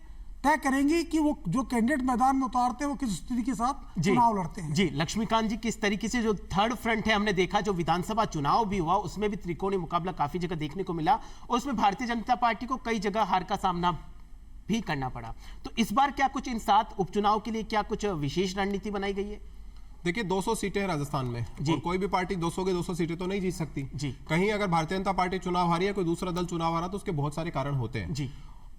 तय करेंगी कि वो जो कैंडिडेट मैदान में उतारते हैं वो किस स्थिति के साथ चुनाव लड़ते हैं। जी लक्ष्मीकांत जी, किस तरीके से जो थर्ड फ्रंट है, हमने देखा जो विधानसभा चुनाव भी हुआ उसमें भी त्रिकोणीय मुकाबला काफी जगह देखने को मिला और उसमें भारतीय जनता पार्टी को कई जगह हार का सामना भी करना पड़ा। तो इस बार क्या कुछ इन 7 उपचुनाव के लिए क्या कुछ विशेष रणनीति बनाई गई है? देखिए 200 सीटें हैं राजस्थान में और कोई भी पार्टी 200 के 200 सीटें तो नहीं जीत सकती जी। कहीं अगर भारतीय जनता पार्टी चुनाव हारी है, कोई दूसरा दल चुनाव हारा, तो उसके बहुत सारे कारण होते हैं जी।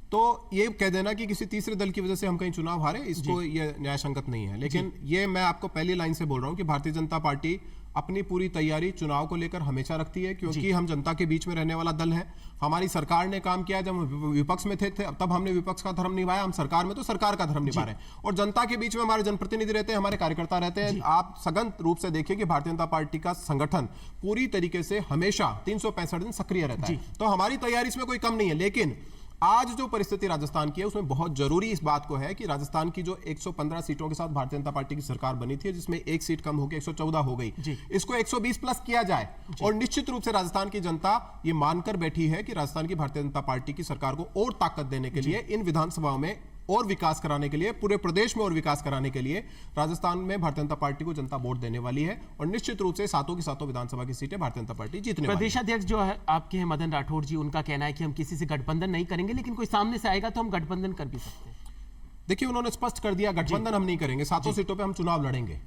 तो ये कह देना कि किसी तीसरे दल की वजह से हम कहीं चुनाव हारे, इसको ये न्याय संगत नहीं है। लेकिन ये मैं आपको पहली लाइन से बोल रहा हूं कि भारतीय जनता पार्टी अपनी पूरी तैयारी चुनाव को लेकर हमेशा रखती है, क्योंकि हम जनता के बीच में रहने वाला दल है। हमारी सरकार ने काम किया, जब हम विपक्ष में थे तब हमने विपक्ष का धर्म निभाया, हम सरकार में तो सरकार का धर्म निभा रहे हैं। और जनता के बीच में हमारे जनप्रतिनिधि रहते हैं, हमारे कार्यकर्ता रहते हैं। आप सघन रूप से देखिए कि भारतीय जनता पार्टी का संगठन पूरी तरीके से हमेशा 365 दिन सक्रिय रहता है। तो हमारी तैयारी इसमें कोई कम नहीं है। लेकिन आज जो परिस्थिति राजस्थान की है उसमें बहुत जरूरी इस बात को है कि राजस्थान की जो 115 सीटों के साथ भारतीय जनता पार्टी की सरकार बनी थी, जिसमें एक सीट कम होकर 114 हो गई, इसको 120 प्लस किया जाए। और निश्चित रूप से राजस्थान की जनता ये मानकर बैठी है कि राजस्थान की भारतीय जनता पार्टी की सरकार को और ताकत देने के लिए, इन विधानसभाओं में और विकास कराने के लिए, पूरे प्रदेश में और विकास कराने के लिए राजस्थान में भारतीय जनता पार्टी को जनता वोट देने वाली है। और निश्चित रूप से 7 की 7 विधानसभा की सीटें भारतीय जनता पार्टी जीतने वाली है। प्रदेशाध्यक्ष जो है आपके हैं मदन राठौड़ जी, उनका कहना है कि हम किसी से गठबंधन नहीं करेंगे, लेकिन कोई सामने से आएगा तो हम गठबंधन कर भी सकते हैं। देखिए उन्होंने स्पष्ट कर दिया, गठबंधन हम नहीं करेंगे, 7 सीटों पे हम चुनाव लड़ेंगे।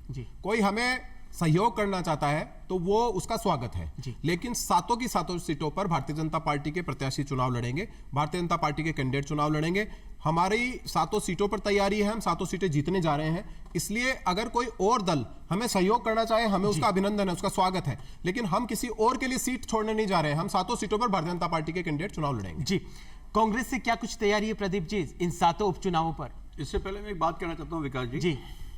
कोई हमें सहयोग करना चाहता है तो वो उसका स्वागत है, लेकिन 7 की 7 सीटों पर भारतीय जनता पार्टी के प्रत्याशी चुनाव लड़ेंगे, भारतीय जनता पार्टी के कैंडिडेट चुनाव लड़ेंगे। हमारी 7 सीटों पर तैयारी है, हम 7 सीटें जीतने जा रहे हैं। इसलिए अगर कोई और दल हमें सहयोग करना चाहे, हमें उसका अभिनंदन है, उसका स्वागत है, लेकिन हम किसी और के लिए सीट छोड़ने नहीं जा रहे हैं। हम 7 सीटों पर भारतीय जनता पार्टी के कैंडिडेट चुनाव लड़ेंगे। जी, कांग्रेस से क्या कुछ तैयारी है प्रदीप जी इन 7 उपचुनावों पर? इससे पहले मैं एक बात कहना चाहता हूं विकास जी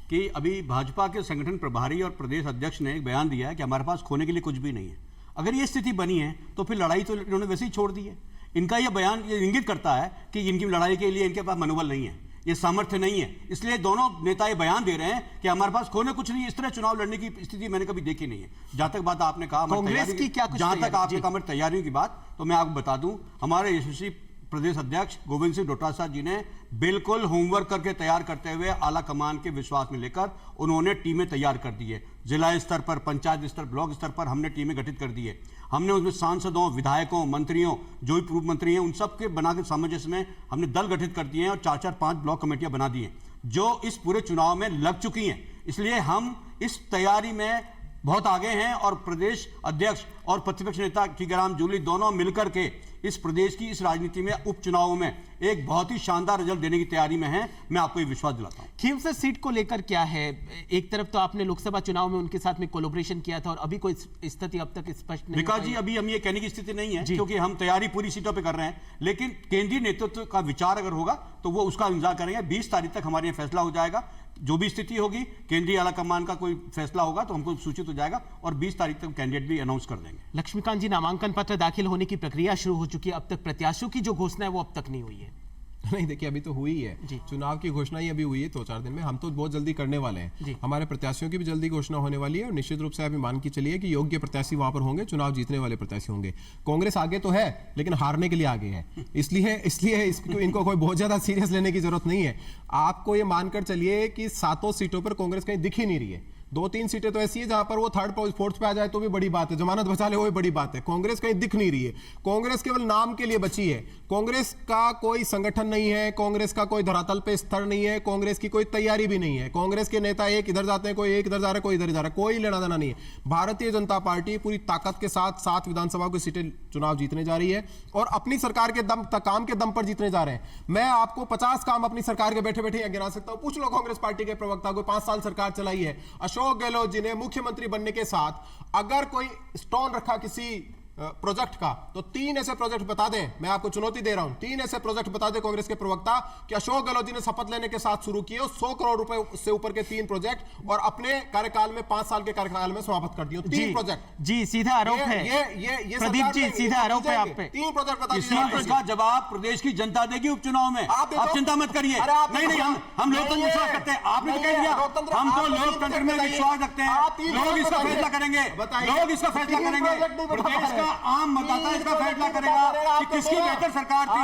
कि अभी भाजपा के संगठन प्रभारी और प्रदेश अध्यक्ष ने एक बयान दिया है कि हमारे पास खोने के लिए कुछ भी नहीं है। अगर ये स्थिति बनी है तो फिर लड़ाई तो इन्होंने वैसे ही छोड़ दी है। इनका यह बयान ये इंगित करता है कि इनकी लड़ाई के लिए इनके पास मनोबल नहीं है, ये सामर्थ्य नहीं है। इसलिए दोनों नेता ये बयान दे रहे हैं कि हमारे पास खोने कुछ नहीं है। इस तरह चुनाव लड़ने की स्थिति मैंने कभी देखी नहीं है। जहां तक बात आपने कहा कांग्रेस की क्या कुछ, जहां तक आपने कहा तैयारियों की बात, तो मैं आपको बता दूं हमारे यशस्वी प्रदेश अध्यक्ष गोविंद सिंह डोटासरा जी ने बिल्कुल होमवर्क करके तैयार करते हुए आला कमान के विश्वास में लेकर उन्होंने टीमें तैयार कर दी है। जिला स्तर पर, पंचायत स्तर, ब्लॉक स्तर पर हमने टीमें गठित कर दी है। हमने उसमें सांसदों, विधायकों, मंत्रियों, जो भी पूर्व मंत्री हैं, उन सब के बनाकर सामंजस्य में हमने दल गठित कर दिए हैं और 4-4, 5 ब्लॉक कमेटियां बना दी हैं जो इस पूरे चुनाव में लग चुकी हैं। इसलिए हम इस तैयारी में बहुत आगे हैं और प्रदेश अध्यक्ष और प्रतिपक्ष नेता टीकाराम जूली दोनों मिलकर के इस प्रदेश की इस राजनीति में उपचुनावों में एक बहुत ही शानदार रिजल्ट देने की तैयारी में है। मैं आपको ये विश्वास दिलाता हूं। खींवसर सीट को लेकर क्या है? एक तरफ तो आपने लोकसभा चुनाव में उनके साथ में कोलैबोरेशन किया था और अभी कोई स्थिति अब तक स्पष्ट नहीं। विकास जी, अभी हम ये कहने की स्थिति नहीं है क्योंकि हम तैयारी पूरी सीटों पे कर रहे हैं, लेकिन केंद्रीय नेतृत्व का विचार अगर होगा तो वो उसका इंतजार करेंगे। 20 तारीख तक हमारे यहाँ फैसला हो जाएगा। जो भी स्थिति होगी, केंद्रीय आला कमान का कोई फैसला होगा तो हमको सूचित हो जाएगा और 20 तारीख तक कैंडिडेट भी अनाउंस कर देंगे। लक्ष्मीकांत जी, नामांकन पत्र दाखिल होने की प्रक्रिया शुरू हो चुकी है, अब तक प्रत्याशियों की जो घोषणा है वो अब तक नहीं हुई है। नहीं, देखिए अभी तो हुई है, चुनाव की घोषणा ही अभी हुई है 2-4 दिन में। हम तो बहुत जल्दी करने वाले हैं। हमारे प्रत्याशियों की भी जल्दी घोषणा होने वाली है और निश्चित रूप से अभी मान के चलिए कि योग्य प्रत्याशी वहां पर होंगे, चुनाव जीतने वाले प्रत्याशी होंगे। कांग्रेस आगे तो है लेकिन हारने के लिए आगे है, इसलिए इनको कोई बहुत ज्यादा सीरियस लेने की जरूरत नहीं है। आपको ये मानकर चलिए कि 7 सीटों पर कांग्रेस कहीं दिख ही नहीं रही है। 2-3 सीटें तो ऐसी है जहां पर वो 3rd 4th पे आ जाए तो भी बड़ी बात है, जमानत बचा ले वो भी बड़ी बात है। कांग्रेस कहीं दिख नहीं रही है। कांग्रेस केवल नाम के लिए बची है। कांग्रेस का कोई संगठन नहीं है, कांग्रेस का कोई धरातल पे स्तर नहीं है, कांग्रेस की कोई तैयारी भी नहीं है। कांग्रेस के नेता एक इधर जाते हैं, कोई एक इधर जा रहा है, कोई इधर जा रहा है, कोई लेना देना नहीं है। भारतीय जनता पार्टी पूरी ताकत के साथ 7 विधानसभा की सीटें चुनाव जीतने जा रही है और अपनी सरकार के दम तक, काम के दम पर जीतने जा रहे हैं। मैं आपको 50 काम अपनी सरकार के बैठे बैठे गिना सकता हूं। पूछ लो कांग्रेस पार्टी के प्रवक्ता को, 5 साल सरकार चलाई है। अशोक गहलोत जी ने मुख्यमंत्री बनने के साथ अगर कोई स्टोन रखा किसी प्रोजेक्ट का तो 3 ऐसे प्रोजेक्ट बता दें। मैं आपको चुनौती दे रहा हूं, 3 ऐसे प्रोजेक्ट बता दें कांग्रेस के प्रवक्ता कि अशोक गहलोत जी ने शपथ लेने के साथ शुरू किए 100 करोड़ रुपए से ऊपर के 3 प्रोजेक्ट और अपने कार्यकाल में 5 साल के कार्यकाल में समाप्त कर दिए 3 प्रोजेक्ट। जी, सीधा आरोप है ये प्रदीप जी, सीधा आरोप है आप पे। 3 प्रोजेक्ट बता इसी का जवाब प्रदेश की जनता देगी उपचुनाव में। आप चिंता मत करिए। नहीं, हम लोकतंत्र में विश्वास करते हैं। आपने तो कह दिया हम तो लोकतंत्र में विश्वास रखते हैं। लोग इसका फैसला करेंगे, लोग इसका फैसला करेंगे। प्रदेश का आम मतदाता इसका फैसला करेगा कि किसकी बेहतर सरकार थी,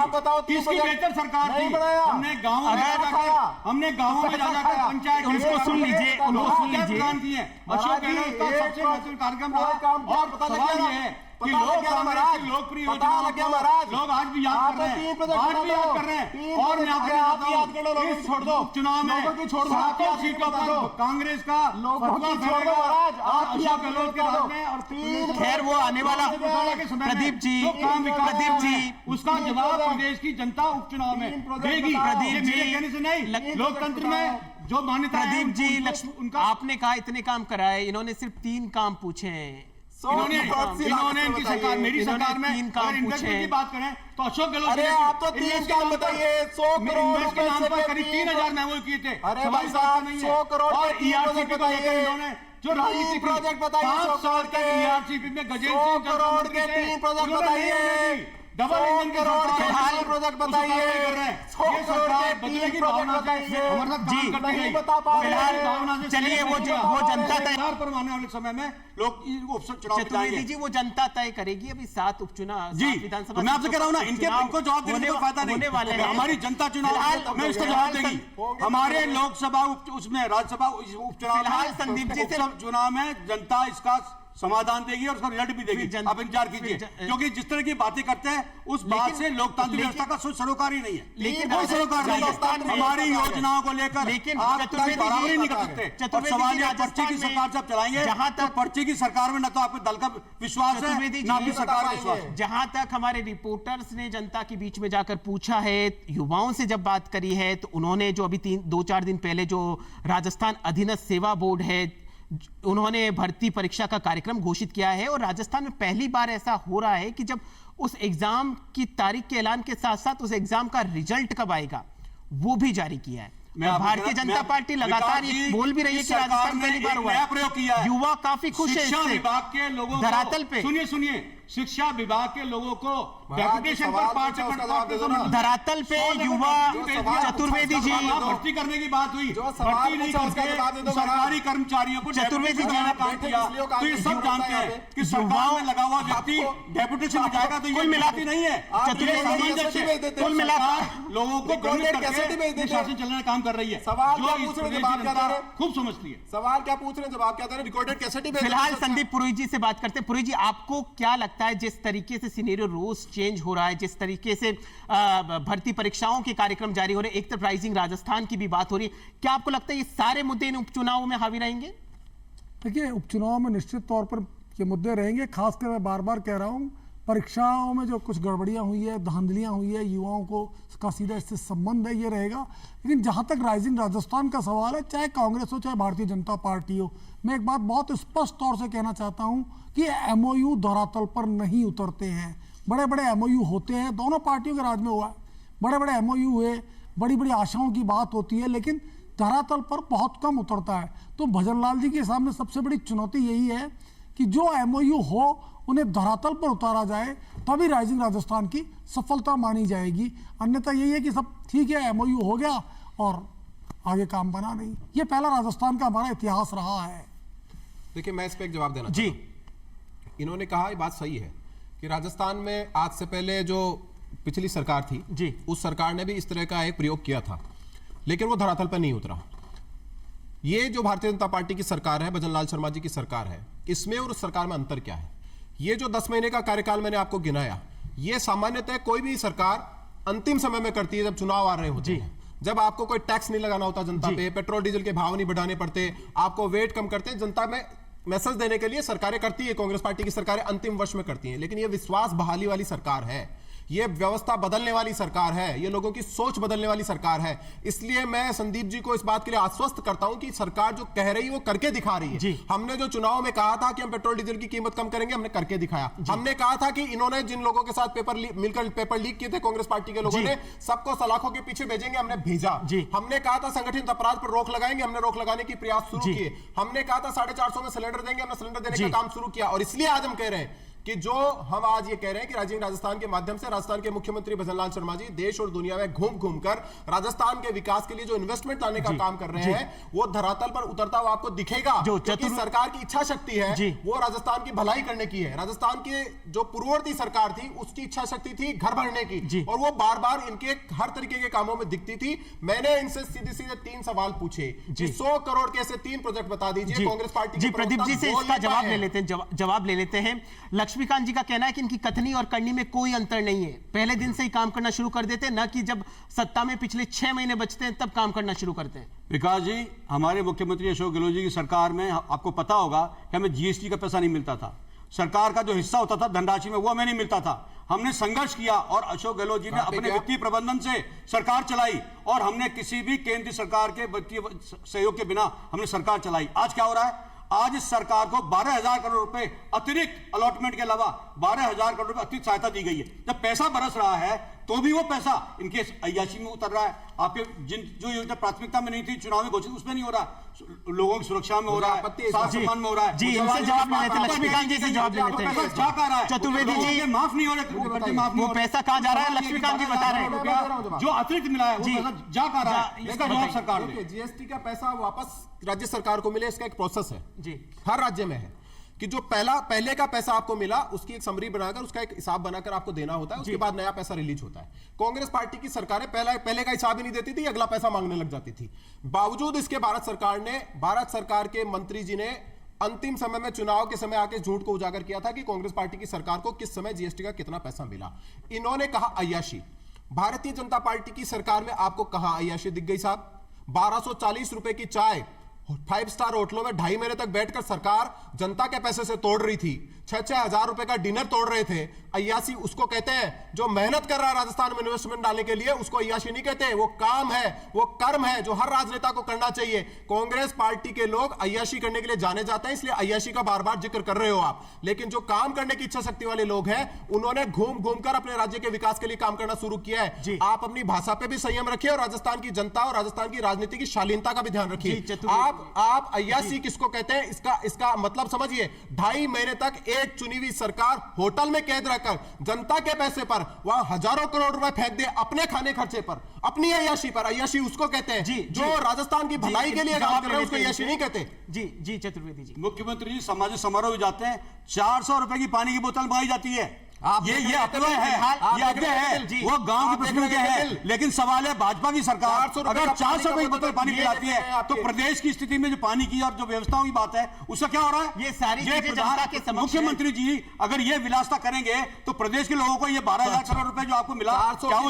किसकी बेहतर सरकार थी। हमने गाँवों में जा जाकर पंचायत उनको सुन लीजिए, प्रदान किए। अशोक गहलोत का सबसे महत्वपूर्ण कार्यक्रम रहा। और सवाल ये है कि लोग कांग्रेस की लोकप्रिय योजनाओं को लोग आज भी याद कर रहे हैं, और मैं आपको इस उपचुनाव में 7 सीटों पर कांग्रेस का अशोक गहलोत के राज में, और खैर वो आने वाला प्रदीप जी उसका जवाब प्रदेश की जनता उपचुनाव में देगी। प्रदीप जी, मेरे कहने से नहीं, लोकतंत्र में जो मान्यता है प्रदीप जी उनका आपने कहा इतने काम कराए, इन्होंने सिर्फ 3 काम पूछे हैं। इन्होंने इनकी सरकार, मेरी सरकार में 3 काम इन्वेस्टमेंट की बात करें तो अशोक गहलोत, अरे आप तो 3 काम बताइए, 100 करोड़ इन्वेस्ट के नाम पर करीब 3000 मेमो किए थे। अरे भाई साहब, 100 करोड़ और के 3 ईआरसीपी को लेकर इन्होंने जो राजनीति प्रोजेक्ट बताइए, 5 साल तक ईआरसीपी में गजेंद्र 100 करोड़ के 3 प्रोजेक्ट बताइए, डबल इंजन करोड़ के फिलहाल 3 प्रोजेक्ट बताइए, 100 करोड़ के 3 प्रोजेक्ट बताइए। नहीं बता पा रहे हैं। फिलहाल चलिए वो जनता तय पर आने वाले समय में लोग उपचुनाव चतुर्वेदी जी वो जनता तय करेगी। अभी 7 उपचुनाव जी, विधानसभा तो मैं आपसे कह रहा हूं ना, इनको जवाब देने का फायदा होने वाले नहीं। हैं। हमारी जनता चुनाव में इसका जवाब देगी। हमारे लोकसभा उसमें राज्यसभा उपचुनाव फिलहाल संदीप जी से चुनाव में जनता इसका समाधान देगी और उसका रिजल्ट भी देगी। आप इंतजार कीजिए, क्योंकि जिस तरह की बातें करते हैं उस बात से लोकतांत्रिक व्यवस्था का सरोकार ही नहीं है। लेकिन कोई सरोकार नहीं है हमारी योजनाओं को लेकर। लेकिन आप चतुर्वेदी बराबरी जी नहीं कर सकते। और चतुर्वेदी सवाल जी ये पर्ची की राजस्थान सरकार से आप चलाएंगे, जहां तो तक पर्ची की सरकार में न तो आपके दल का विश्वास है, चतुर्वेदी न आपकी जी सरकार का विश्वास है। जहां तक हमारे रिपोर्टर्स ने जनता के बीच में जाकर पूछा है, युवाओं से जब बात करी है, तो उन्होंने जो अभी 2-4 दिन पहले जो राजस्थान अधीनस्थ सेवा बोर्ड है, उन्होंने भर्ती परीक्षा का कार्यक्रम घोषित किया है। और राजस्थान में पहली बार ऐसा हो रहा है कि जब उस एग्जाम की तारीख के ऐलान के साथ साथ उस एग्जाम का रिजल्ट कब आएगा वो भी जारी किया है। भारतीय जनता पार्टी लगातार ये बोल भी रही है कि राजस्थान पहली बार हुआ है, प्रयोग किया है। युवा काफी खुश है शिक्षा इससे। विभाग के लोगों धरातल पे सुनिए शिक्षा विभाग के लोगों को डेपुटेशन पर धरातल पे युवा चतुर्वेदी जी भर्ती करने की बात हुई, भर्ती नहीं करके सरकारी कर्मचारियों को चतुर्वेदी जी ने काम किया। तो ये सब जानते हैं कि सरकार में लगा हुआ व्यक्ति डेपुटेशन में जाएगा तो ये मिलाती नहीं है। कुल मिलाकर लोगों को शासन चलाने का काम कर रही है। सवाल क्या पूछ रहे हैं, जवाब क्या दे रहे हैं? खूब समझती है। सवाल क्या पूछ रहे हैं, जवाब क्या दे रहे हैं? रिकॉर्डेड कैसेट ही भेज फिलहाल देते हैं। संदीप पुरोहित जी से बात करते हैं। पुरोहित जी, आपको क्या लगता है जिस तरीके से सिनेरियो रोज चेंज हो रहा है, जिस तरीके से भर्ती परीक्षाओं के कार्यक्रम जारी हो रहे हैं, एक तरफ राइजिंग राजस्थान की भी बात हो रही है, क्या आपको लगता है ये सारे मुद्दे इन उपचुनावों में हावी रहेंगे? देखिए, उपचुनाव में निश्चित तौर पर ये मुद्दे रहेंगे। खासकर मैं बार बार कह रहा हूँ, परीक्षाओं में जो कुछ गड़बड़ियाँ हुई है, धांधलियाँ हुई है, युवाओं को का सीधा इससे संबंध है, ये रहेगा। लेकिन जहाँ तक राइजिंग राजस्थान का सवाल है, चाहे कांग्रेस हो चाहे भारतीय जनता पार्टी हो, मैं एक बात बहुत स्पष्ट तौर से कहना चाहता हूँ कि MOU धरातल पर नहीं उतरते हैं। बड़े बड़े MOU होते हैं, दोनों पार्टियों के राज में हुआ है, बड़े बड़े MOU हुए, बड़ी बड़ी आशाओं की बात होती है, लेकिन धरातल पर बहुत कम उतरता है। तो भजन लाल जी के सामने सबसे बड़ी चुनौती यही है कि जो MOU हो उन्हें धरातल पर उतारा जाए, तभी राइजिंग राजस्थान की सफलता मानी जाएगी। अन्यथा यही है कि सब ठीक है, MOU हो गया और आगे काम बना नहीं। ये पहला राजस्थान का हमारा इतिहास रहा है। देखिए, मैं इस पर एक जवाब देना जी। इन्होंने कहा, ये बात सही है कि राजस्थान में आज से पहले जो पिछली सरकार थी जी, उस सरकार ने भी इस तरह का एक प्रयोग किया था, लेकिन वो धरातल पर नहीं उतरा। ये जो भारतीय जनता पार्टी की सरकार है, भजन लाल शर्मा जी की सरकार है, इसमें और उस सरकार में अंतर क्या है? ये जो 10 महीने का कार्यकाल मैंने आपको गिनाया, ये सामान्यतः कोई भी सरकार अंतिम समय में करती है, जब चुनाव आ रहे होते हैं, जब आपको कोई टैक्स नहीं लगाना होता जनता पे, पेट्रोल डीजल के भाव नहीं बढ़ाने पड़ते, आपको वेट कम करते हैं, जनता में मैसेज देने के लिए सरकारें करती है, कांग्रेस पार्टी की सरकारें अंतिम वर्ष में करती हैं। लेकिन ये विश्वास बहाली वाली सरकार है, ये व्यवस्था बदलने वाली सरकार है, ये लोगों की सोच बदलने वाली सरकार है। इसलिए मैं संदीप जी को इस बात के लिए आश्वस्त करता हूं कि सरकार जो कह रही है वो करके दिखा रही है। हमने जो चुनाव में कहा था कि हम पेट्रोल डीजल की कीमत कम करेंगे, हमने करके दिखाया। हमने कहा था कि इन्होंने जिन लोगों के साथ मिलकर पेपर लीक किए थे, कांग्रेस पार्टी के लोगों ने, सबको सलाखों के पीछे भेजेंगे, हमने भेजा। हमने कहा था संगठित अपराध पर रोक लगाएंगे, हमने रोक लगाने की प्रयास शुरू किए। हमने कहा था 450 में सिलेंडर देंगे, हमने सिलेंडर देने का काम शुरू किया। और इसलिए आज हम कह रहे हैं कि जो हम आज ये कह रहे हैं कि राजीव राजस्थान के माध्यम से राजस्थान के मुख्यमंत्री भजनलाल शर्मा जी देश और दुनिया में घूम घूम कर राजस्थान के विकास के लिए जो इन्वेस्टमेंट लाने का काम कर रहे हैं वो धरातल पर उतरता हुआ आपको दिखेगा। क्योंकि सरकार की इच्छा शक्ति है वो राजस्थान की भलाई करने की है। राजस्थान की जो पूर्ववर्ती सरकार थी उसकी इच्छा शक्ति थी घर भरने की, और वो बार बार इनके हर तरीके के कामों में दिखती थी। मैंने इनसे सीधे सीधे 3 सवाल पूछे कि 100 करोड़ के ऐसे 3 प्रोजेक्ट बता दीजिए कांग्रेस पार्टी जी। प्रदीप जी से इसका जवाब ले लेते हैं, जवाब ले लेते हैं। लक्ष्मीकांत जी का कहना है कि इनकी कथनी और करनी में कोई अंतर नहीं है, पहले दिन से ही काम करना शुरू कर देते हैं, न कि जब सत्ता में पिछले 6 महीने बचते हैं तब काम करना शुरू करते हैं। विकास जी, हमारे मुख्यमंत्री अशोक गहलोत जी की सरकार में आपको पता होगा कि हमें जीएसटी का पैसा नहीं मिलता था, सरकार का जो हिस्सा होता था धनराशि में वो हमें नहीं मिलता था। हमने संघर्ष किया और अशोक गहलोत जी ने अपने वित्तीय प्रबंधन से सरकार चलाई, और हमने किसी भी केंद्रीय सरकार के वित्तीय सहयोग के बिना हमने सरकार चलाई। आज क्या हो रहा है? आज इस सरकार को 12,000 करोड़ रुपए अतिरिक्त अलॉटमेंट के अलावा 12,000 करोड़ रुपए अतिरिक्त सहायता दी गई है। जब पैसा बरस रहा है तो भी वो पैसा इनके अय्याशी में उतर रहा है। आपके जो योजना प्राथमिकता में नहीं थी, चुनाव में घोषित, उसमें नहीं हो रहा, लोगों की सुरक्षा में हो रहा है, साथ सम्मान में हो रहा है। जी, इनसे जवाब ले लेते हैं, लक्ष्मीकांत जी से जवाब ले लेते हैं। क्या कह रहा है चतुर्वेदी जी? माफ नहीं हो रहा, वो पैसा कहाँ जा रहा है? लक्ष्मीकांत जी बता रहे हैं जो अतिरिक्त मिला है वो पैसा जा कह रहा है, इसका जवाब सरकार दे। जीएसटी का पैसा वापस राज्य सरकार को मिले, इसका एक प्रोसेस है जी, हर राज्य में है कि जो पहले का पैसा आपको मिला उसकी एक समरी बनाकर उसका एक हिसाब बनाकर आपको देना होता है, उसके बाद नया पैसा रिलीज होता है। कांग्रेस पार्टी की सरकारें पहले का हिसाब ही नहीं देती थी, अगला पैसा मांगने लग जाती थी। बावजूद इसके भारत सरकार के मंत्री जी ने अंतिम समय में चुनाव के समय आके झूठ को उजागर किया था कि कांग्रेस पार्टी की सरकार को किस समय जीएसटी का कितना पैसा मिला। इन्होंने कहा अय्याशी। भारतीय जनता पार्टी की सरकार में आपको कहां अय्याशी दिख गई साहब? 1240 रुपए की चाय 5 स्टार होटलों में 2.5 महीने तक बैठकर सरकार जनता के पैसे से तोड़ रही थी। 6-6 हजार रुपए का डिनर तोड़ रहे थे। अय्याशी उसको कहते हैं जो मेहनत कर रहा है राजस्थान में इन्वेस्टमेंट डालने के लिए, उसको अय्याशी नहीं कहते। वो काम है, वो कर्म है जो हर राजनेता को करना चाहिए। कांग्रेस पार्टी के लोग अय्याशी करने के लिए जाने जाते हैं, इसलिए अय्याशी का बार बार जिक्र कर रहे हो आप। लेकिन जो काम करने की इच्छा शक्ति वाले लोग हैं उन्होंने घूम घूम कर अपने राज्य के विकास के लिए काम करना शुरू किया है। आप अपनी भाषा पे भी संयम रखिए और राजस्थान की जनता और राजस्थान की राजनीति की शालीनता का भी ध्यान रखिए। आप अय्याशी किसको कहते हैं इसका मतलब समझिए। 2.5 महीने तक एक चुनी हुई सरकार होटल में कैद रहकर जनता के पैसे पर वहां हजारों करोड़ रुपए फेंक दे अपने खाने खर्चे पर, अपनी अय्याशी पर। अय्याशी उसको कहते हैं जो राजस्थान की भलाई के लिए काम कर रहे हैं, उसको अय्याशी नहीं कहते। जी चतुर्वेदी जी। मुख्यमंत्री जी सामाजिक समारोह में जाते हैं, 400 रुपए की पानी की बोतल मंगाई जाती है। ये अफवाह है, ये अफवाह है, वो गांव के प्रश्न के है। लेकिन सवाल है भाजपा की सरकार अगर 400 रुपए की बोतल पानी पिलाती है तो प्रदेश की स्थिति में जो पानी की और जो व्यवस्थाओं की बात है उसका क्या हो रहा है? ये सारी चीजें जनता के समक्ष मुख्यमंत्री जी अगर ये विलासता करेंगे तो प्रदेश के लोगों को ये 12,000 करोड़ रुपए जो आपको मिला, क्या वो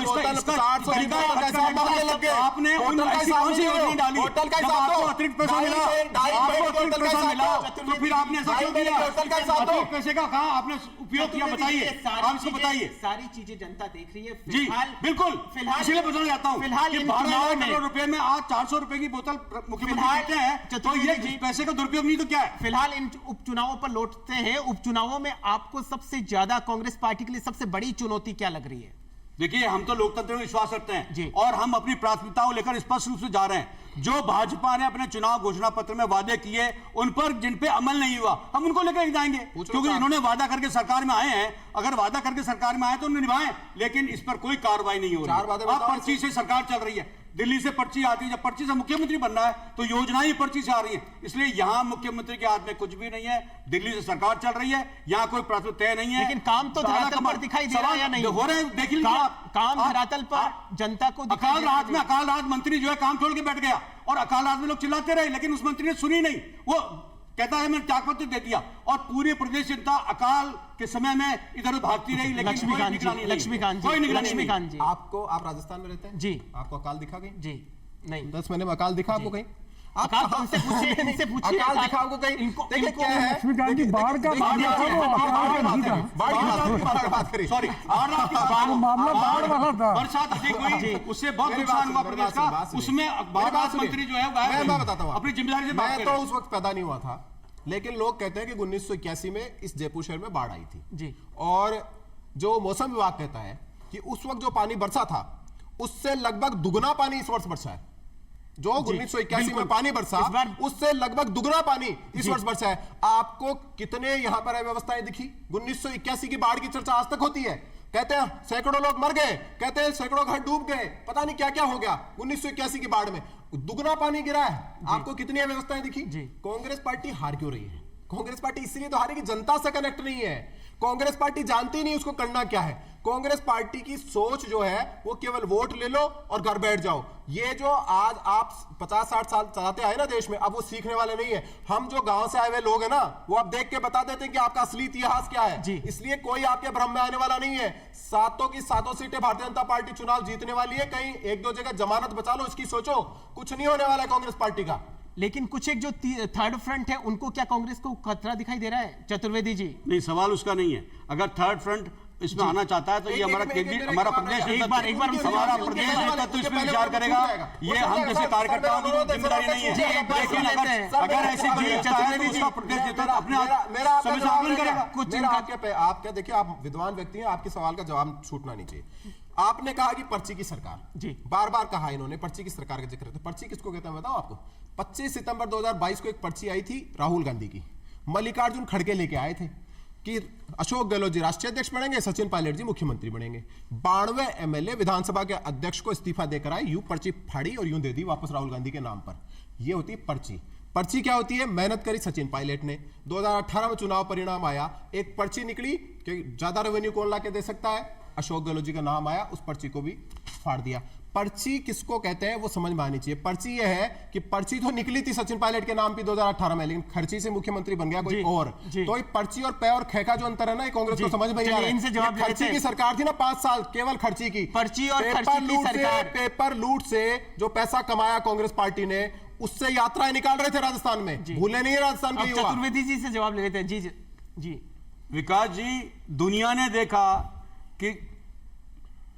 आपने ऐसी कौन सी योजना डाली आपको अतिरिक्त पैसा मिला? आपको अतिरिक्त पैसा मिला तो फिर आपने ऐसा क्यों किया? अतिरिक्त पैसे का कहा आपने उपयोग किया? बताइए, आप इसको बताइए। सारी चीजें जनता देख रही है। जी बिल्कुल, इसलिए बताना चाहता हूँ फिलहाल 12,000 करोड़ रुपए में आज 400 रुपए की बोतल मुख्यमंत्री देते हैं तो ये पैसे का दुरुपयोग नहीं तो क्या है? फिलहाल इन उपचुनावों पर लौटते हैं। उपचुनावों में आपको सबसे ज्यादा कांग्रेस पार्टी के लिए सबसे बड़ी चुनौती क्या लग रही है? देखिए, हम तो लोकतंत्र में विश्वास रखते हैं और हम अपनी प्राथमिकताओं लेकर स्पष्ट रूप से जा रहे हैं। जो भाजपा ने अपने चुनाव घोषणा पत्र में वादे किए उन पर जिन पे अमल नहीं हुआ हम उनको लेकर जाएंगे, क्योंकि इन्होंने वादा करके सरकार में आए हैं। अगर वादा करके सरकार में आए तो उन्हें निभाएं, लेकिन इस पर कोई कार्रवाई नहीं हो रही। अब पर्ची से सरकार चल रही है, दिल्ली से पर्ची आती है, जब पर्ची से मुख्यमंत्री बनना है तो योजनाएं पर्ची से आ रही है। इसलिए यहां मुख्यमंत्री के हाथ में कुछ भी नहीं है, दिल्ली से सरकार चल रही है, यहां कोई प्राथमिकता तय नहीं है। लेकिन काम तो धरातल पर दिखाई दे रहा है या नहीं? हो रहे हैं, देख लीजिए आप। काम धरातल पर जनता को अकाल रात मंत्री जो है काम छोड़ के बैठ गया और अकाल रात में लोग चिल्लाते रहे, लेकिन उस मंत्री ने सुनी नहीं। वो कहता है मैंने त्यागपत्र दे दिया और पूरी प्रदेश जनता अकाल के समय में इधर भागती रही। लेकिन लक्ष्मीकांत जी, आप राजस्थान में रहते हैं जी, आपको अकाल दिखा गई? जी नहीं। 10 महीने में अकाल दिखा आपको कहीं? अकाल तो उनसे पूछिए, इनसे पूछिए अकाल दिखा आपको कहीं? देखिए क्या है, लक्ष्मीकांत जी बाढ़ का सॉरी मामला बाढ़ वाला था। बरसात अधिक हुई, उससे बहुत नुकसान हुआ प्रदेश का। उसमें मंत्री जो है मैं बताता हूँ अपनी जिम्मेदारी से बात मैं तो उस वक्त पैदा नहीं हुआ था, लेकिन लोग कहते हैं कि 1981 में इस जयपुर शहर में बाढ़ आई थी जी। और जो मौसम विभाग कहता है कि उस वक्त जो पानी बरसा था उससे लगभग दुगना पानी इस वर्ष बरसा है। जो 1981 में पानी बरसा इस बार उससे लगभग दुगना पानी इस वर्ष बरसा है। आपको कितने यहां पर अव्यवस्थाएं दिखी? 1981 की बाढ़ की चर्चा आज तक होती है, कहते हैं सैकड़ों लोग मर गए, कहते हैं सैकड़ों घर डूब गए, पता नहीं क्या क्या हो गया। 1981 की बाढ़ में दुगना पानी गिरा है। आपको कितनी अव्यवस्थाएं दिखी? कांग्रेस पार्टी हार क्यों रही है? कांग्रेस पार्टी इसलिए तो हारी कि जनता से कनेक्ट नहीं है। कांग्रेस पार्टी जानती नहीं उसको करना क्या है। कांग्रेस पार्टी की सोच जो है वो केवल वोट ले लो और घर बैठ जाओ। ये जो आज आप 50-60 साल चलाते आए ना देश में, अब वो सीखने वाले नहीं है। हम जो गांव से आए हुए लोग हैं ना, वो अब देख के बता देते हैं कि आपका असली इतिहास क्या है। इसलिए कोई आपके भ्रम में आने वाला नहीं है। सातों की सातों सीटें भारतीय जनता पार्टी चुनाव जीतने वाली है। कहीं एक दो जगह जमानत बचा लो, इसकी सोचो। कुछ नहीं होने वाला है कांग्रेस पार्टी का। लेकिन कुछ एक जो थर्ड फ्रंट है, उनको क्या कांग्रेस को खतरा दिखाई दे रहा है? चतुर्वेदी जी, नहीं, सवाल उसका नहीं है। अगर थर्ड फ्रंट इसमें आना चाहता है तो ये हमारा प्रदेश एक बार हमारा प्रदेश नेतृत्व इस पर विचार करेगा। ये हम जैसे कार्यकर्ताओं की जिम्मेदारी नहीं है। लेकिन अगर ऐसी प्रदेश नेतृत्व अपने संविधान करेगा। कुछ आप क्या देखिए, आप विद्वान व्यक्ति हैं, आपके सवाल का जवाब छूटना नहीं चाहिए। आपने कहा कि पर्ची की सरकार, जी बार बार कहा इन्होंने पर्ची की सरकार का जिक्र। पर्ची किसको कहते हैं बताओ आपको? 25 सितंबर 2022 को एक पर्ची आई थी राहुल गांधी की। मल्लिकार्जुन खड़गे लेके आए थे कि अशोक गहलोत जी राष्ट्रीय अध्यक्ष बनेंगे, सचिन पायलट जी मुख्यमंत्री बनेंगे। 92 एमएलए विधानसभा के अध्यक्ष को इस्तीफा देकर आए, यूं पर्ची फाड़ी और यूं दे दी वापस राहुल गांधी के नाम पर। यह होती है पर्ची। पर्ची क्या होती है? मेहनत करी सचिन पायलट ने, 2018 में चुनाव परिणाम आया, एक पर्ची निकली कि ज्यादा रेवेन्यू कौन ला के दे सकता है, अशोक गहलोत जी का नाम आया, उस पर्ची को भी फाड़ दिया। पर्ची किसको कहते हैं वो समझ में आनी चाहिए। पर्ची ये है कि पर्ची तो निकली थी सचिन पायलट के नाम पे 2018 में, लेकिन खर्ची से मुख्यमंत्री बन गया कोई और। तो ये पर्ची और पे और खे का जो अंतर है ना, ये कांग्रेस को समझ में नहीं आ रहा है। खर्ची की सरकार थी ना 5 साल, केवल खर्ची की, पर्ची और खर्ची की सरकार। पेपर लूट से जो पैसा कमाया कांग्रेस पार्टी ने, उससे यात्राएं निकाल रहे थे राजस्थान में। भूले नहीं है राजस्थान के युवा। चतुर्वेदी जी से जवाब ले लेते हैं। जी विकास जी, दुनिया ने देखा कि